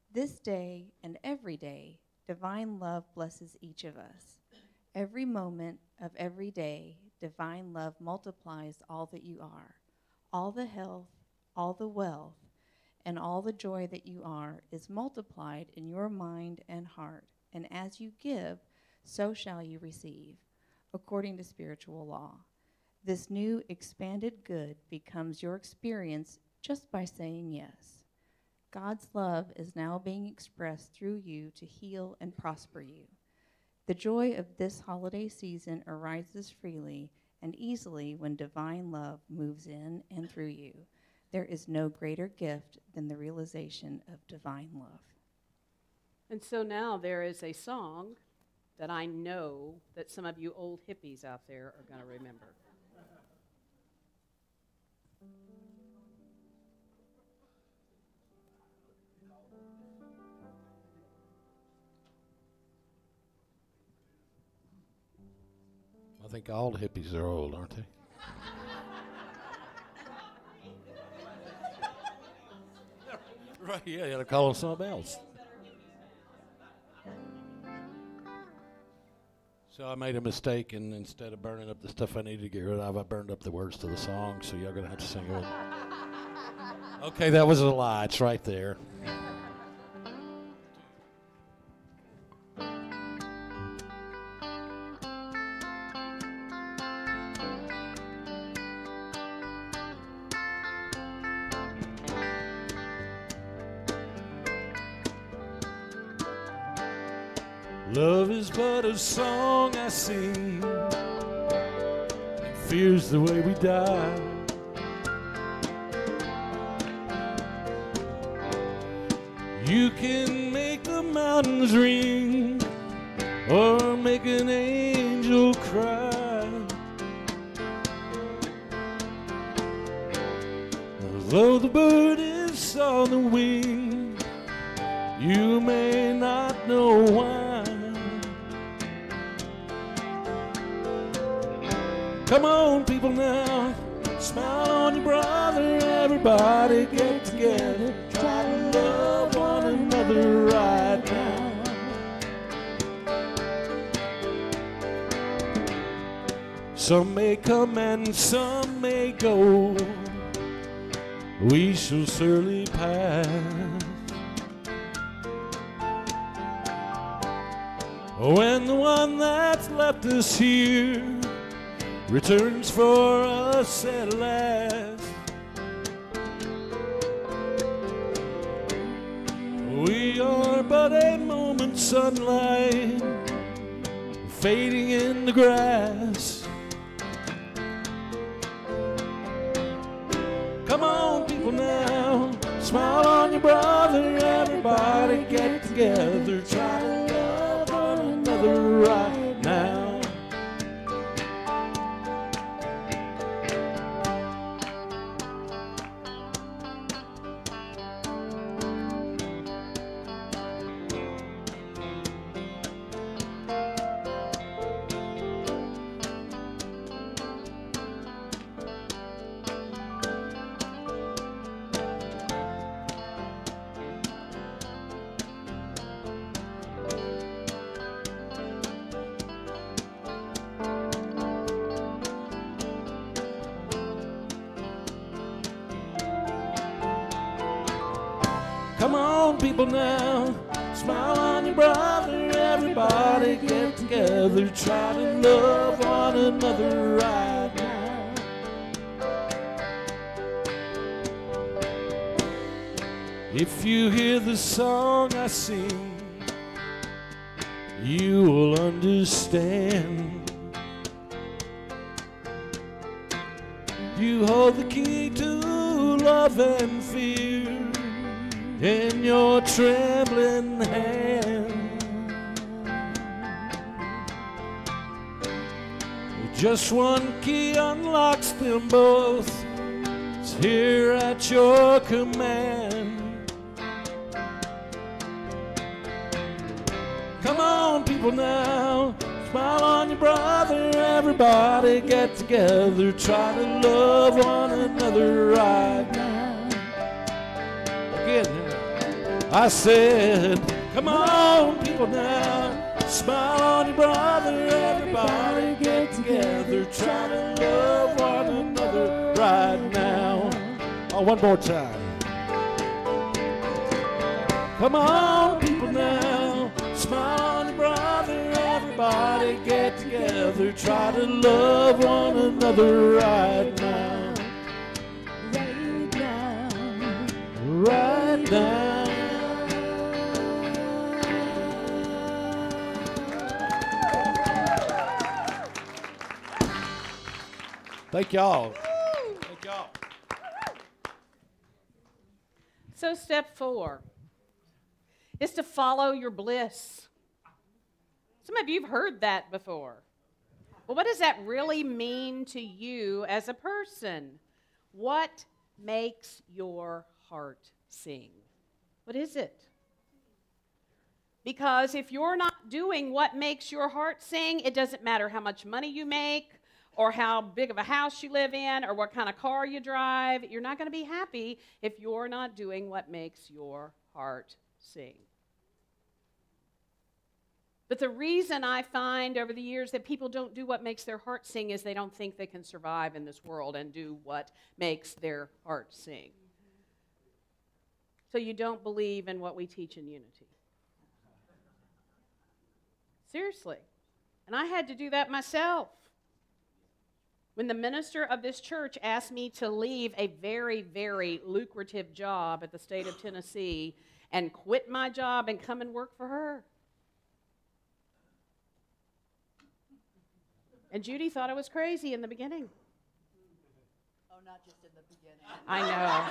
This day and every day, divine love blesses each of us. Every moment of every day, divine love multiplies all that you are. All the health, all the wealth, and all the joy that you are is multiplied in your mind and heart. And as you give, so shall you receive, according to spiritual law. This new expanded good becomes your experience just by saying yes. God's love is now being expressed through you to heal and prosper you. The joy of this holiday season arises freely and easily when divine love moves in and through you. There is no greater gift than the realization of divine love. And so now there is a song that I know that some of you old hippies out there are going to remember. I think all the hippies are old, aren't they? Right, yeah, you gotta call them something else. So I made a mistake, and instead of burning up the stuff I needed to get rid of, I burned up the words to the song, so y'all gonna have to sing it. Okay, that was a lie. It's right there. Love is but a song I sing, and fear's the way we die. You can make the mountains ring, or make an angel cry. Although the bird is on the wing, you may not know why. Come on, people now, smile on your brother, everybody get together, try to love one another right now. Some may come and some may go, we shall surely pass. When the one that's left us here returns for us at last, we are but a moment's sunlight fading in the grass. people now. Smile on your brother, everybody get together. Try to love one another right now. Come on, people now, smile on your brother, everybody get together, try to love one another right now. If you hear the song I sing, you will understand. You hold the key to love and fear in your trembling hand. Just one key unlocks them both. It's here at your command. Come on, people now, smile on your brother, everybody get together, try to love one another right now. Again, I said, come on, people now, smile on your brother, everybody get together, try to love one another right now. Oh, one more time. Come on, people now, smile on your brother, everybody get together, try to love one another right now. Right now. Right now. Thank y'all. Thank y'all. So step 4 is to follow your bliss. Some of you have heard that before. Well, what does that really mean to you as a person? What makes your heart sing? What is it? Because if you're not doing what makes your heart sing, it doesn't matter how much money you make, or how big of a house you live in, or what kind of car you drive. You're not going to be happy if you're not doing what makes your heart sing. But the reason I find over the years that people don't do what makes their heart sing is they don't think they can survive in this world and do what makes their heart sing. So you don't believe in what we teach in Unity. Seriously. And I had to do that myself. When the minister of this church asked me to leave a very, very lucrative job at the state of Tennessee and quit my job and come and work for her. And Judy thought I was crazy in the beginning. Oh, not just in the beginning. I know.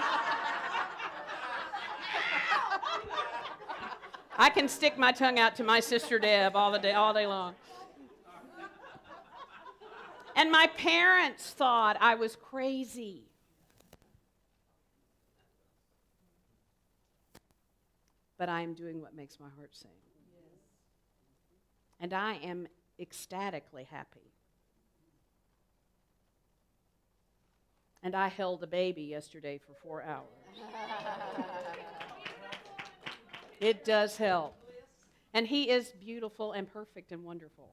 I can stick my tongue out to my sister Deb all day long. And my parents thought I was crazy. But I am doing what makes my heart sing. Yes. And I am ecstatically happy. And I held a baby yesterday for 4 hours. It does help. And he is beautiful and perfect and wonderful.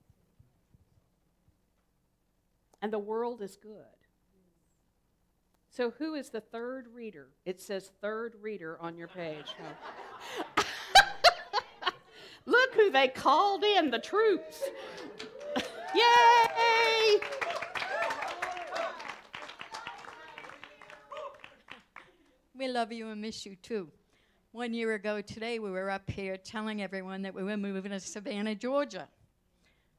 And the world is good. So who is the third reader? It says third reader on your page. Oh. Look who they called in, the troops. Yay! We love you and miss you too. 1 year ago today, we were up here telling everyone that we were moving to Savannah, Georgia.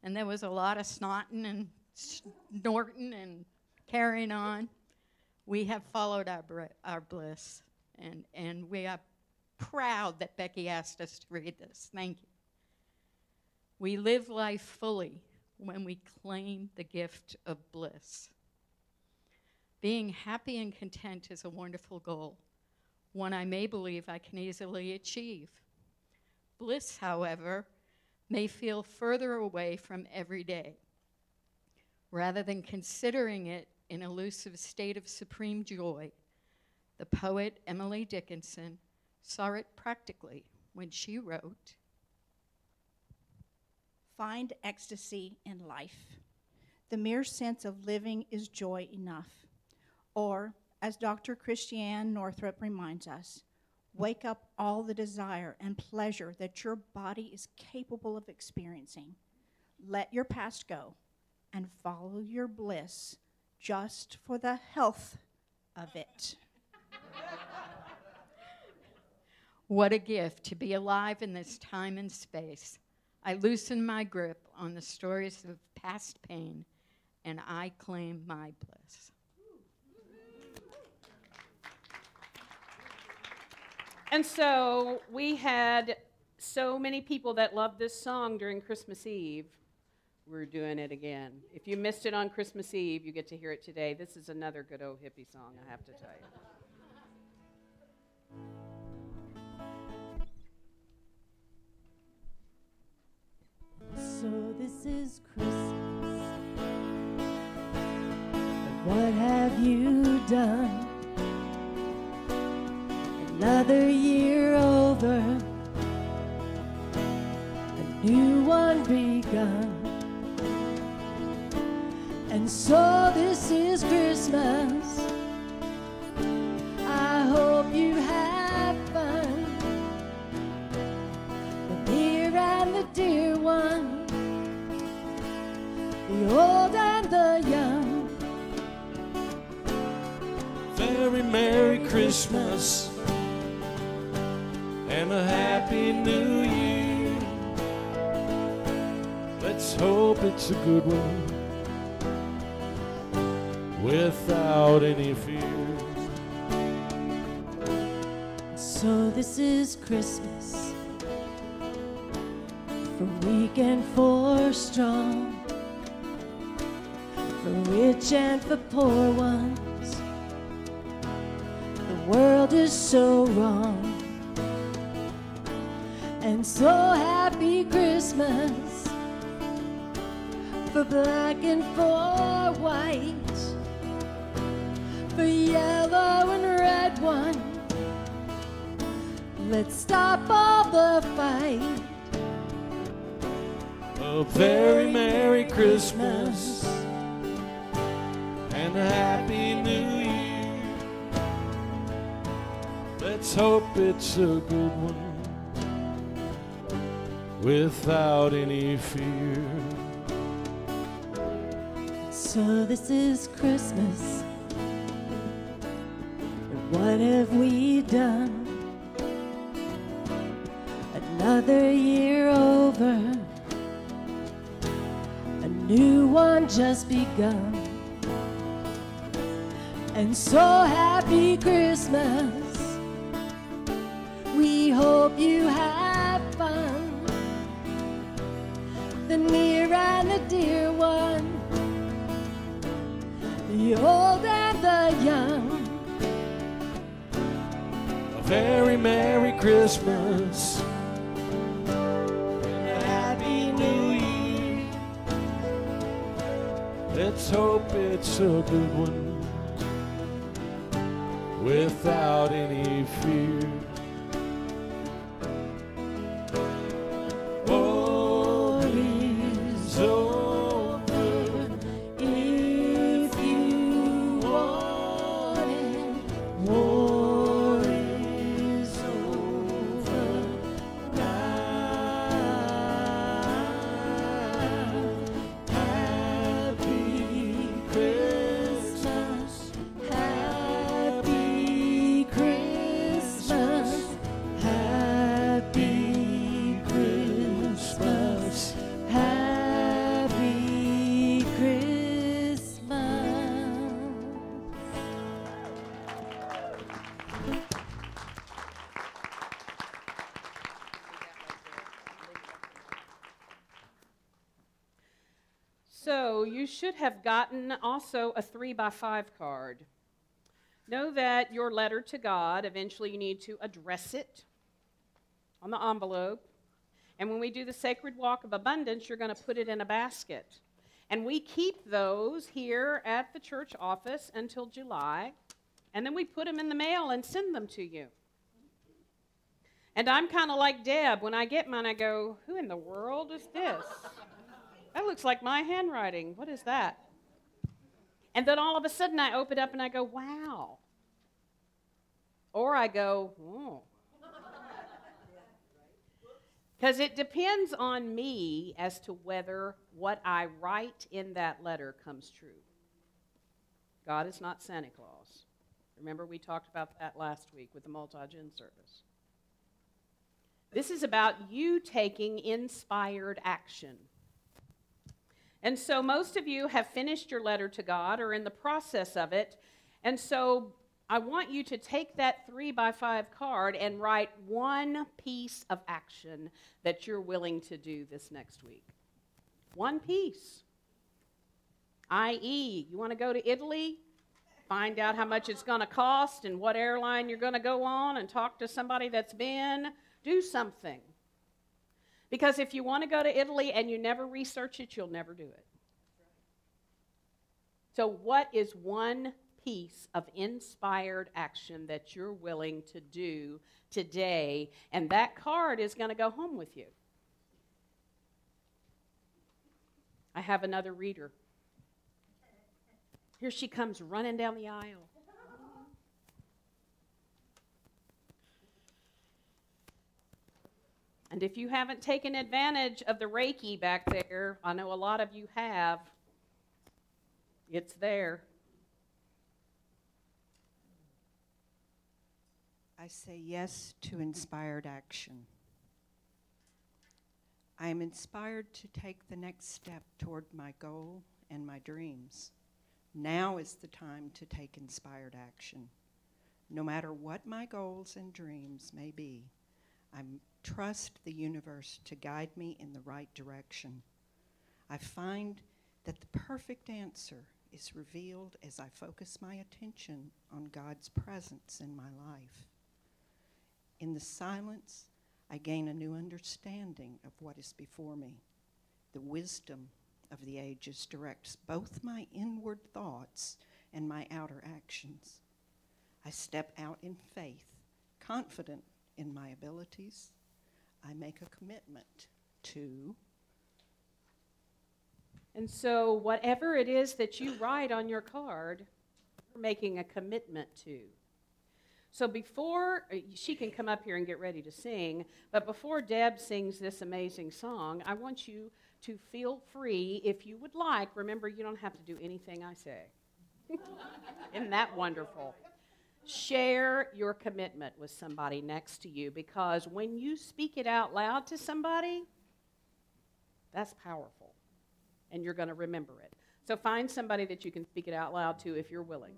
And there was a lot of snotting and snorting and carrying on. We have followed our bliss, and we are proud that Becky asked us to read this. Thank you. We live life fully when we claim the gift of bliss. Being happy and content is a wonderful goal, one I may believe I can easily achieve. Bliss, however, may feel further away from every day. Rather than considering it an elusive state of supreme joy, the poet Emily Dickinson saw it practically when she wrote, "Find ecstasy in life. The mere sense of living is joy enough." Or, as Dr. Christiane Northrup reminds us, wake up all the desire and pleasure that your body is capable of experiencing. Let your past go and follow your bliss just for the health of it. What a gift to be alive in this time and space. I loosen my grip on the stories of past pain, and I claim my bliss. And so we had so many people that loved this song during Christmas Eve. We're doing it again. If you missed it on Christmas Eve, you get to hear it today. This is another good old hippie song, I have to tell you. So this is Christmas, but what have you done? Another year over, a new one begun. And so this is Christmas. I hope you have fun. The near and the dear one, the old and the young. Very Merry Christmas and a Happy New Year. Let's hope it's a good one without any fear. So this is Christmas, for weak and for strong, for rich and for poor ones. The world is so wrong. And so happy Christmas for black and for white, for yellow and red one. Let's stop all the fight. A very Merry Christmas and a Happy New Year. Let's hope it's a good one without any fear. So this is Christmas, and what have we done? Another year over, a new one just begun. And so happy Christmas, we hope you have fun. The near and the dear one, the old and the young. A very Merry Christmas and a Happy New Year. Let's hope it's a good one without any fear. So you should have gotten also a 3x5 card. Know that your letter to God, eventually you need to address it on the envelope. And when we do the sacred walk of abundance, you're going to put it in a basket. And we keep those here at the church office until July. And then we put them in the mail and send them to you. And I'm kind of like Deb. When I get mine, I go, who in the world is this? That looks like my handwriting. What is that? And then all of a sudden I open it up and I go, wow. Or I go, oh. Because it depends on me as to whether what I write in that letter comes true. God is not Santa Claus. Remember, we talked about that last week with the multi-gen service. This is about you taking inspired action. And so most of you have finished your letter to God or in the process of it. And so I want you to take that 3x5 card and write one piece of action that you're willing to do this next week. One piece. I.e., you want to go to Italy? Find out how much it's going to cost and what airline you're going to go on and talk to somebody that's been. Do something. Because if you want to go to Italy and you never research it, you'll never do it. So what is one piece of inspired action that you're willing to do today? And that card is going to go home with you. I have another reader. Here she comes running down the aisle. And if you haven't taken advantage of the Reiki back there, I know a lot of you have, it's there. I say yes to inspired action. I am inspired to take the next step toward my goal and my dreams. Now is the time to take inspired action. No matter what my goals and dreams may be, I trust the universe to guide me in the right direction. I find that the perfect answer is revealed as I focus my attention on God's presence in my life. In the silence, I gain a new understanding of what is before me. The wisdom of the ages directs both my inward thoughts and my outer actions. I step out in faith, confident in my abilities. I make a commitment to. And so whatever it is that you write on your card, you're making a commitment to. So before, she can come up here and get ready to sing, but before Deb sings this amazing song, I want you to feel free, if you would like. Remember, you don't have to do anything I say. Isn't that wonderful? Share your commitment with somebody next to you, because when you speak it out loud to somebody, that's powerful, and you're going to remember it. So find somebody that you can speak it out loud to if you're willing.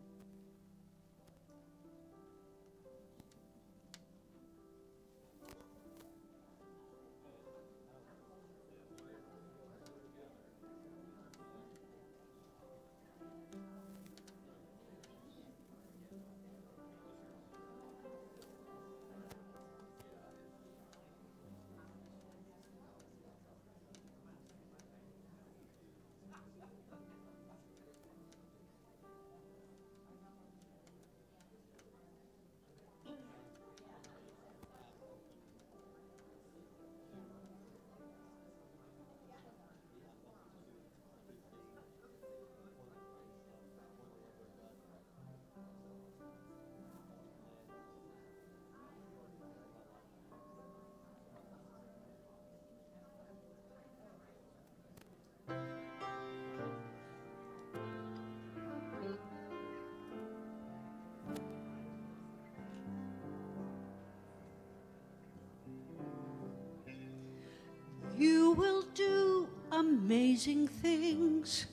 You will do amazing things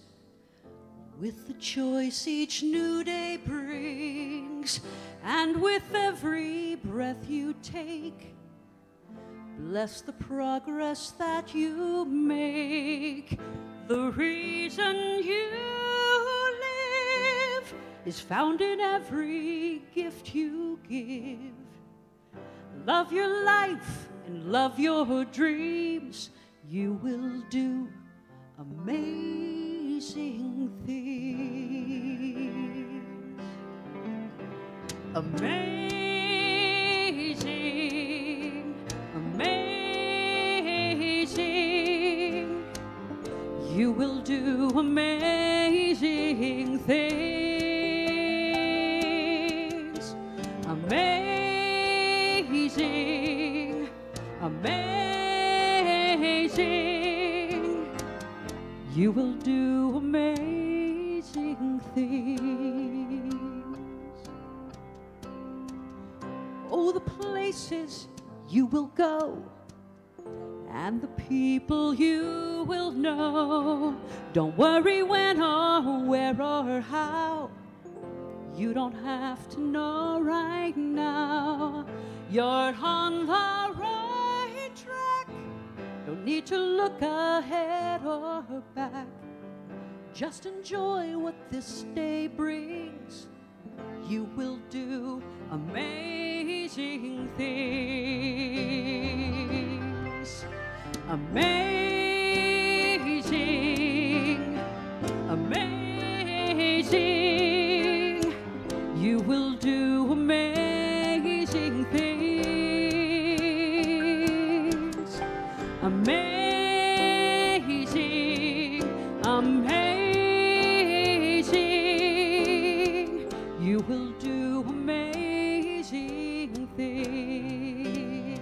with the choice each new day brings, and with every breath you take, bless the progress that you make. The reason you live is found in every gift you give. Love your life and love your dreams. You will do amazing things. Amazing, amazing. You will do amazing things. Amazing, amazing. You will do amazing things. Oh, the places you will go and the people you will know. Don't worry when or where or how. You don't have to know right now. You're on the right track. Don't need to look ahead or back. Just enjoy what this day brings. You will do amazing things. Amazing, amazing. You will do amazing things. Amazing, amazing. You will do amazing things.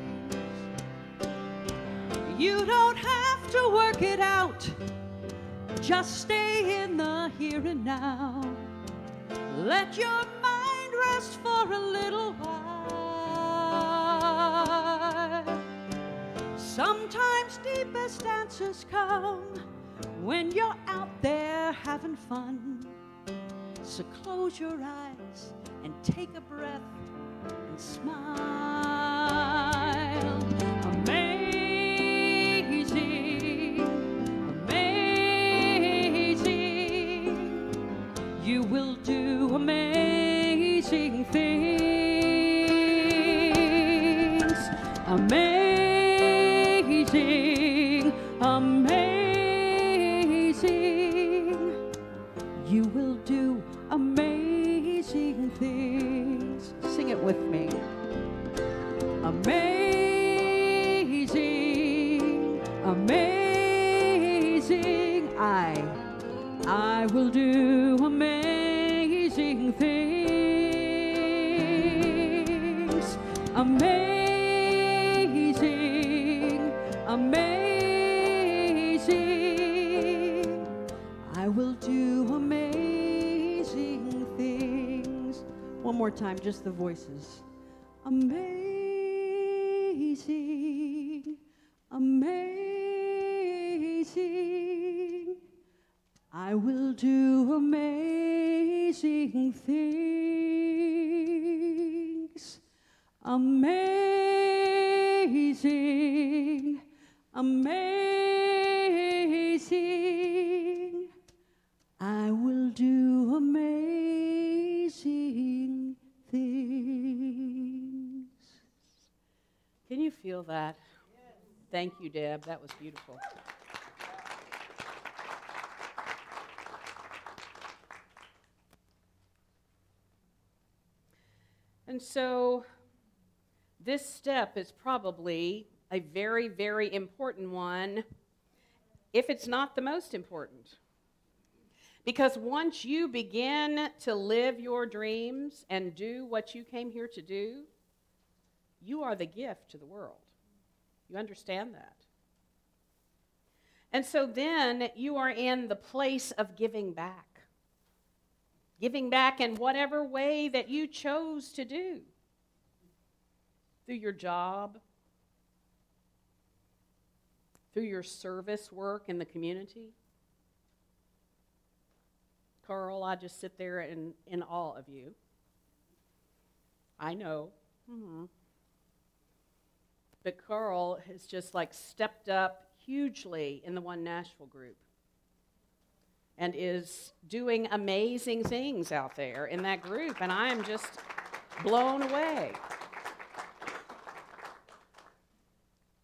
You don't have to work it out. Just stay in the here and now. Let your mind rest for a little while. Sometimes deepest answers come when you're out there having fun. So close your eyes and take a breath and smile. Amazing, amazing. You will do amazing things. Amazing, amazing. You will do amazing things. Sing it with me. Amazing, amazing. I will do amazing things. Amazing, amazing. I will do amazing things. One more time, just the voices. Amazing, amazing. I will do amazing things. Amazing, amazing. I will do amazing things. Can you feel that? Thank you, Deb. That was beautiful. And so this step is probably a very, very important one, if it's not the most important. Because once you begin to live your dreams and do what you came here to do, you are the gift to the world. You understand that? And so then you are in the place of giving back. Giving back in whatever way that you chose to do. Through your job, through your service work in the community. Carl, I just sit there in awe of you. I know. Mm-hmm. But Carl has just like stepped up hugely in the One Nashville group. and is doing amazing things out there in that group, and I am just blown away.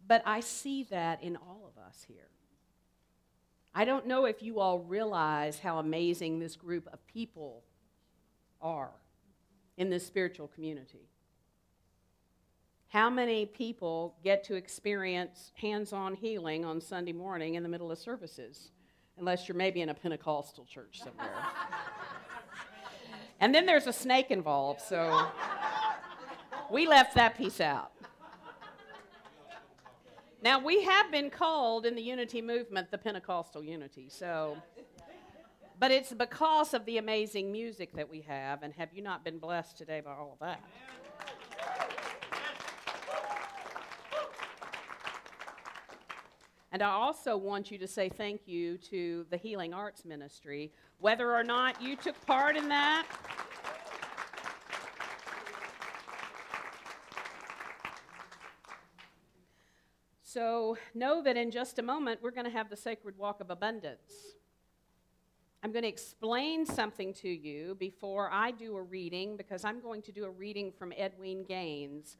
But I see that in all of us here. I don't know if you all realize how amazing this group of people are in this spiritual community. How many people get to experience hands-on healing on Sunday morning in the middle of services? Unless you're maybe in a Pentecostal church somewhere. And then there's a snake involved, so we left that piece out. Now, we have been called in the unity movement the Pentecostal unity, but it's because of the amazing music that we have, and have you not been blessed today by all of that? And I also want you to say thank you to the Healing Arts Ministry, whether or not you took part in that. So know that in just a moment, we're going to have the Sacred Walk of Abundance. I'm going to explain something to you before I do a reading, because I'm going to do a reading from Edwin Gaines.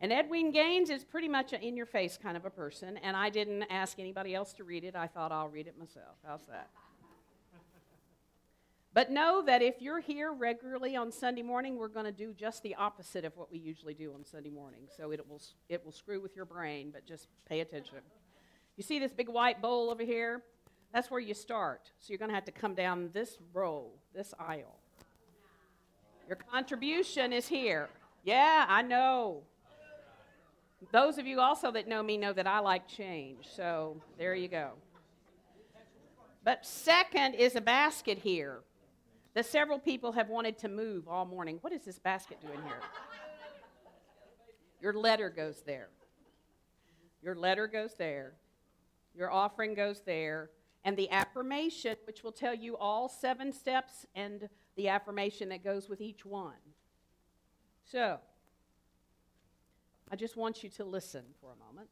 And Edwin Gaines is pretty much an in-your-face kind of a person, and I didn't ask anybody else to read it. I thought I'll read it myself. How's that? But know that if you're here regularly on Sunday morning, we're going to do just the opposite of what we usually do on Sunday morning. So it will screw with your brain, but just pay attention. You see this big white bowl over here? That's where you start. So you're going to have to come down this row, this aisle. Your contribution is here. Yeah, I know. Those of you also that know me know that I like change. So there you go. But second is a basket here that several people have wanted to move all morning. What is this basket doing here? Your letter goes there. Your letter goes there. Your offering goes there. And the affirmation, which will tell you all 7 steps and the affirmation that goes with each one. So, I just want you to listen for a moment.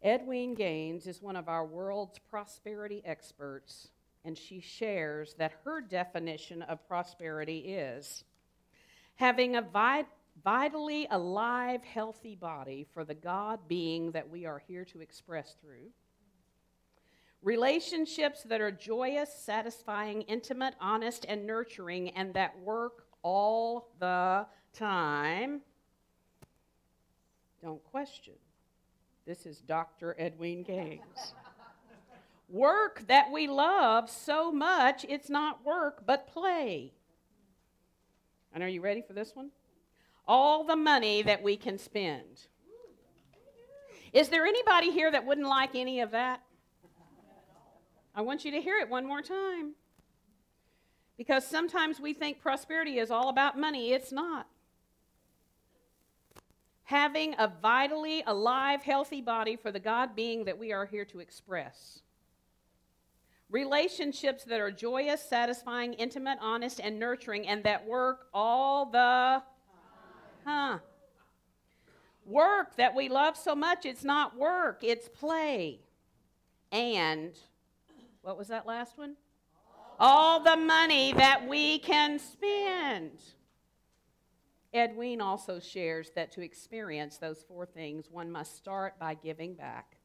Edwin Gaines is one of our world's prosperity experts, and she shares that her definition of prosperity is having a vitally alive, healthy body for the God being that we are here to express through, relationships that are joyous, satisfying, intimate, honest, and nurturing, and that work all the time. Don't question. This is Dr. Edwin Gaines. Work that we love so much, it's not work, but play. And are you ready for this one? All the money that we can spend. Is there anybody here that wouldn't like any of that? I want you to hear it one more time. Because sometimes we think prosperity is all about money. It's not. Having a vitally alive, healthy body for the God being that we are here to express. Relationships that are joyous, satisfying, intimate, honest, and nurturing, and that work all the work that we love so much, it's not work, it's play. And, what was that last one? All the money that we can spend. Edwin also shares that to experience those 4 things, one must start by giving back.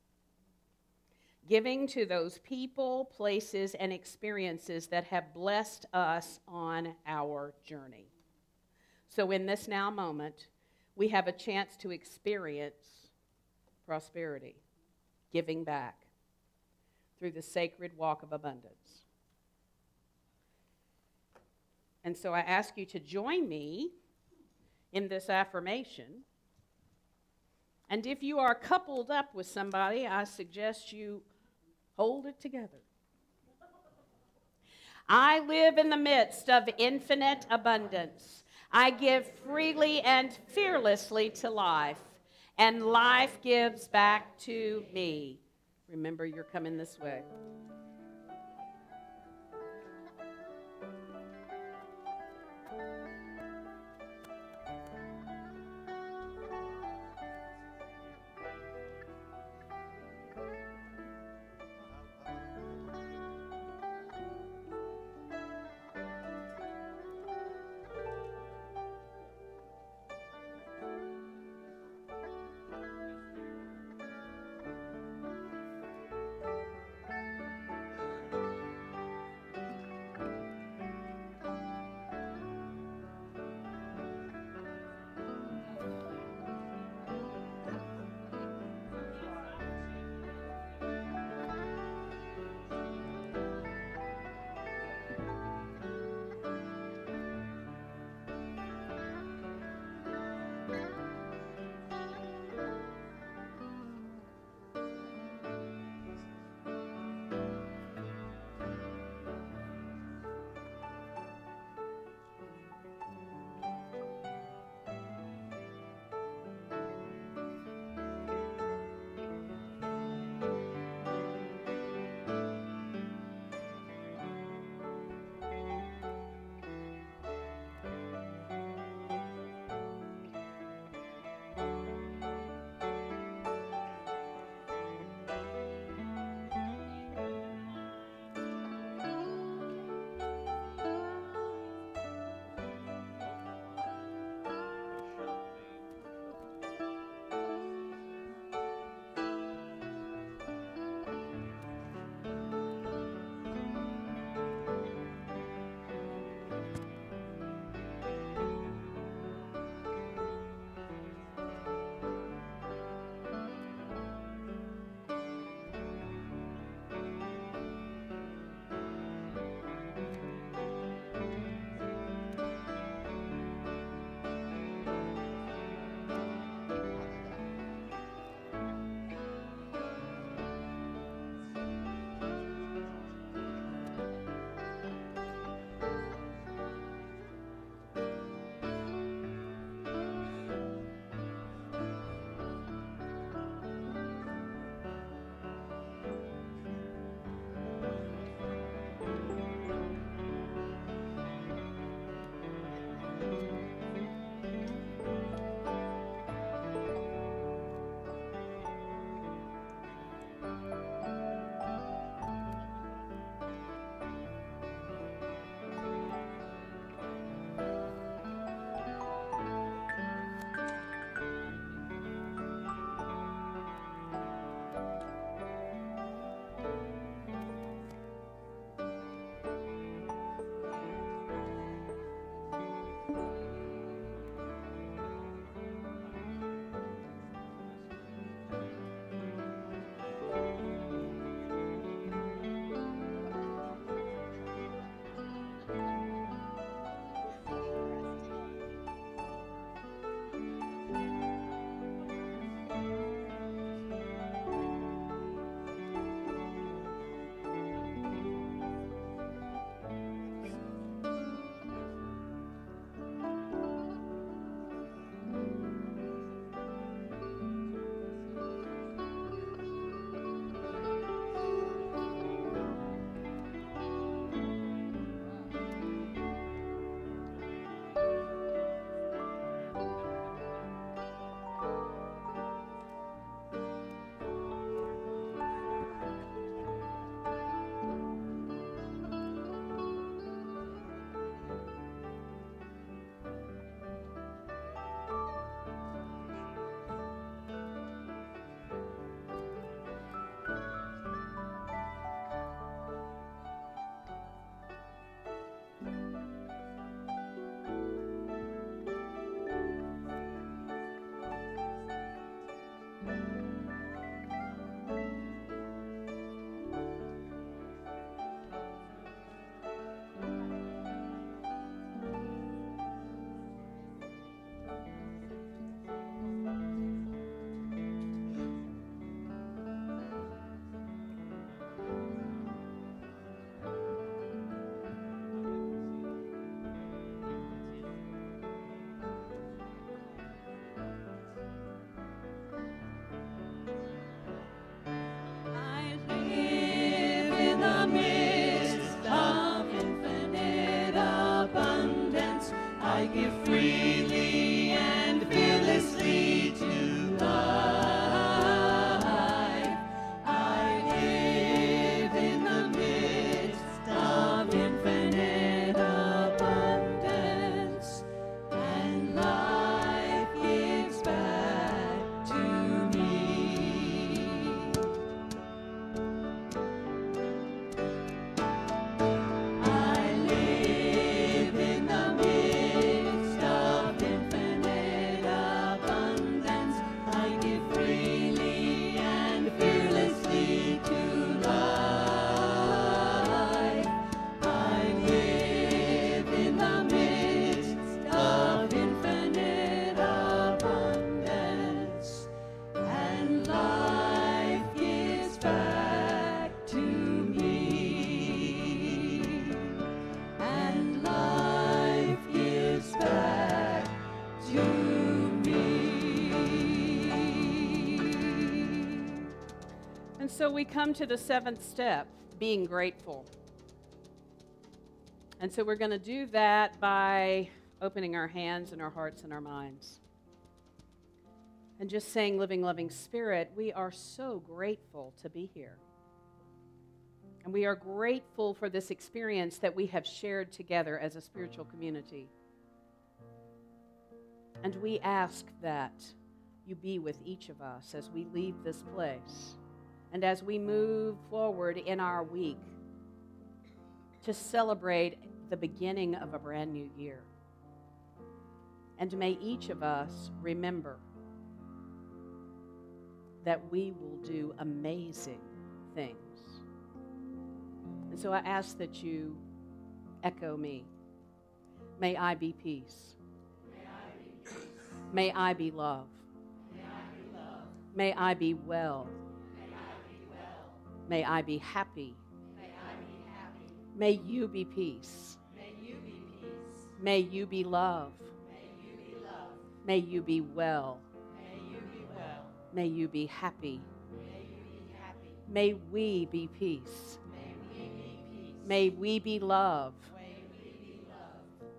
Giving to those people, places, and experiences that have blessed us on our journey. So in this now moment, we have a chance to experience prosperity, giving back, through the sacred walk of abundance. And so I ask you to join me in this affirmation. And if you are coupled up with somebody, I suggest you hold it together. I live in the midst of infinite abundance. I give freely and fearlessly to life, and life gives back to me. Remember, you're coming this way. give freely and fearlessly to life. I live in the midst of infinite abundance, and life gives back to me. I live in the midst of infinite abundance. I give freely and fearlessly to life. I live in the midst of infinite abundance, and life gives back to me. And life gives back to me. And so we come to the seventh step, being grateful. And so we're going to do that by opening our hands and our hearts and our minds. And just saying, living, loving Spirit, we are so grateful to be here. And we are grateful for this experience that we have shared together as a spiritual community. And we ask that you be with each of us as we leave this place and as we move forward in our week to celebrate the beginning of a brand new year. And may each of us remember that we will do amazing things. And so I ask that you echo me. May I be peace. May I be love. May I be well. May I be happy. May you be peace. May you be love. May you be well. May you be happy. May we be peace. May we be love.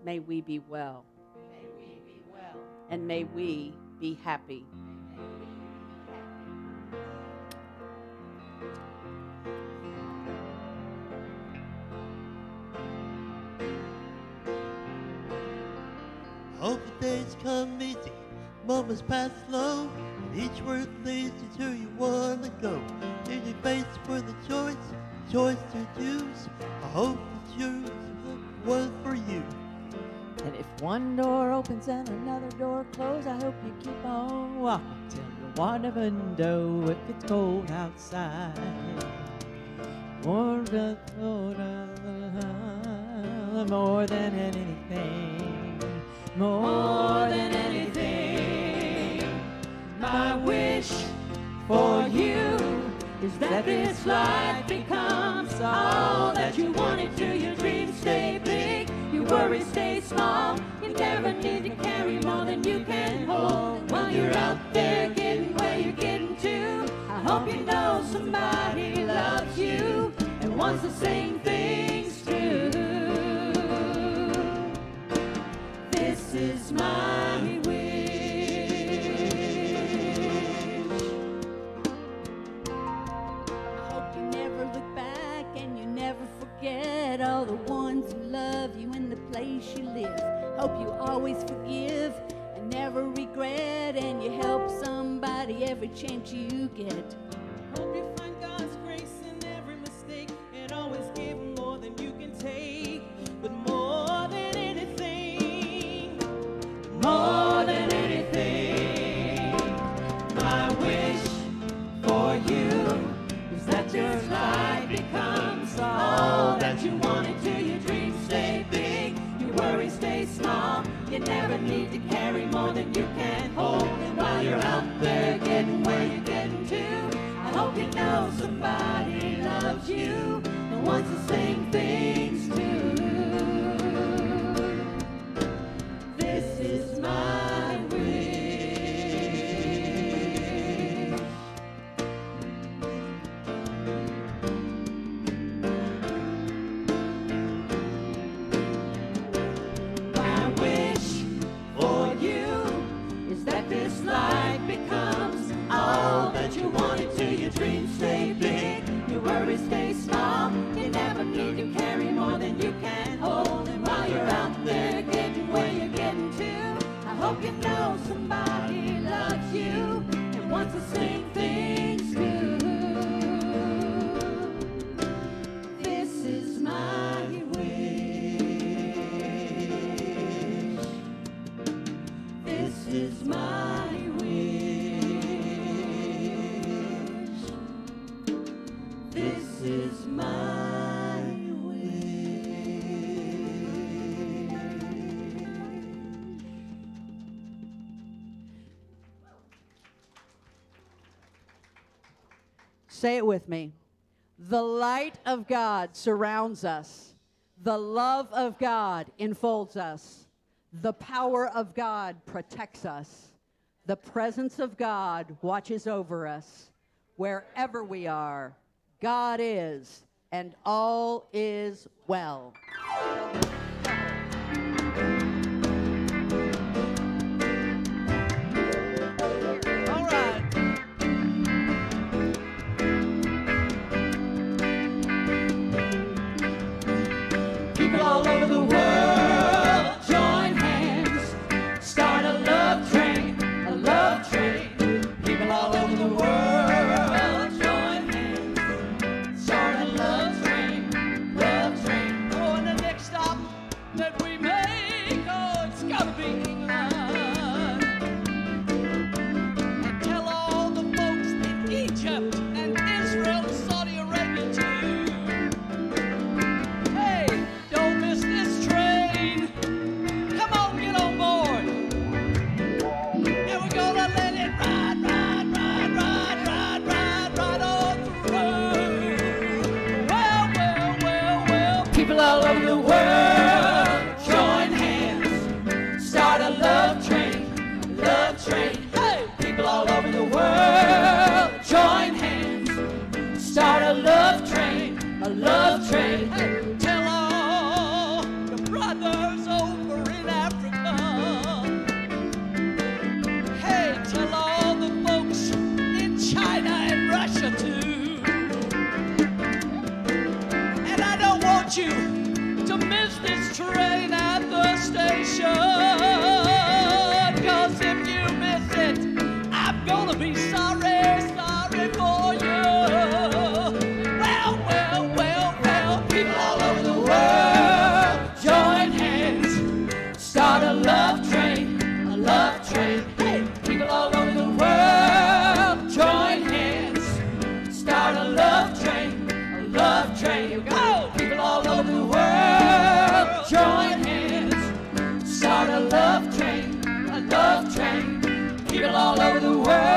May we be well. And may we be happy. Hope the days come easy, moments pass slow, and each word leads you to you wanna go. If you're faced with a choice to choose, I hope that choose the one for you. And if one door opens and another door closes, I hope you keep on walking till you won't even know if it's cold outside. More than anything, more than anything, my wish for you is that this life becomes all that you want it to. Your dreams stay big, your worries stay small. You never need to carry more than you can hold. While you're out there getting where you're getting to, I hope you know somebody loves you and wants the same things too. This is my wish. I hope you never look back and you never forget all the ones who love you in the place you live. Hope you always forgive and never regret, and you help somebody every chance you get. Hope you find God's grace in every mistake and always give more than you can take. But more than anything, my wish for you is that your life becomes all that you want it to. Your dreams stay big, your worries stay small. You never need to carry more than you can hold. And while you're out there getting where you're getting to, I hope you know somebody loves you and wants the same things too. This is my wish. My wish hearts will sing things good. This is my wish. This is my wish. This is my Say it with me. The light of God surrounds us. The love of God enfolds us. The power of God protects us. The presence of God watches over us. Wherever we are, God is, and all is well. People all over the world join hands, start a love train, a love train. People all over the world join hands, start a love train, love train. Oh, and the next stop that we make, oh, it's gotta be England. And tell all the folks in Egypt and Israel and Saudi Arabia too. Don't miss this train. Come on, get on board. And we're gonna let it ride, ride, ride, ride, ride, ride, ride on through. Well, well, well, well. People all over the world join hands, start a love train, love train. Hey, people all over the world join hands, start a love train, a love train. Hey, tell all the brothers over in Africa. Hey, tell all the folks in China and Russia too. And I don't want you to miss this train at the station. 'Cause if you miss it, I'm gonna be sorry, sorry for you. Well, well, well, well, people all over the world join hands, start a love train, a love train. Hey, people all over the world join hands, start a love train, a love train. Here we go. People all over the world join hands, start a love train, a love train. People all over the world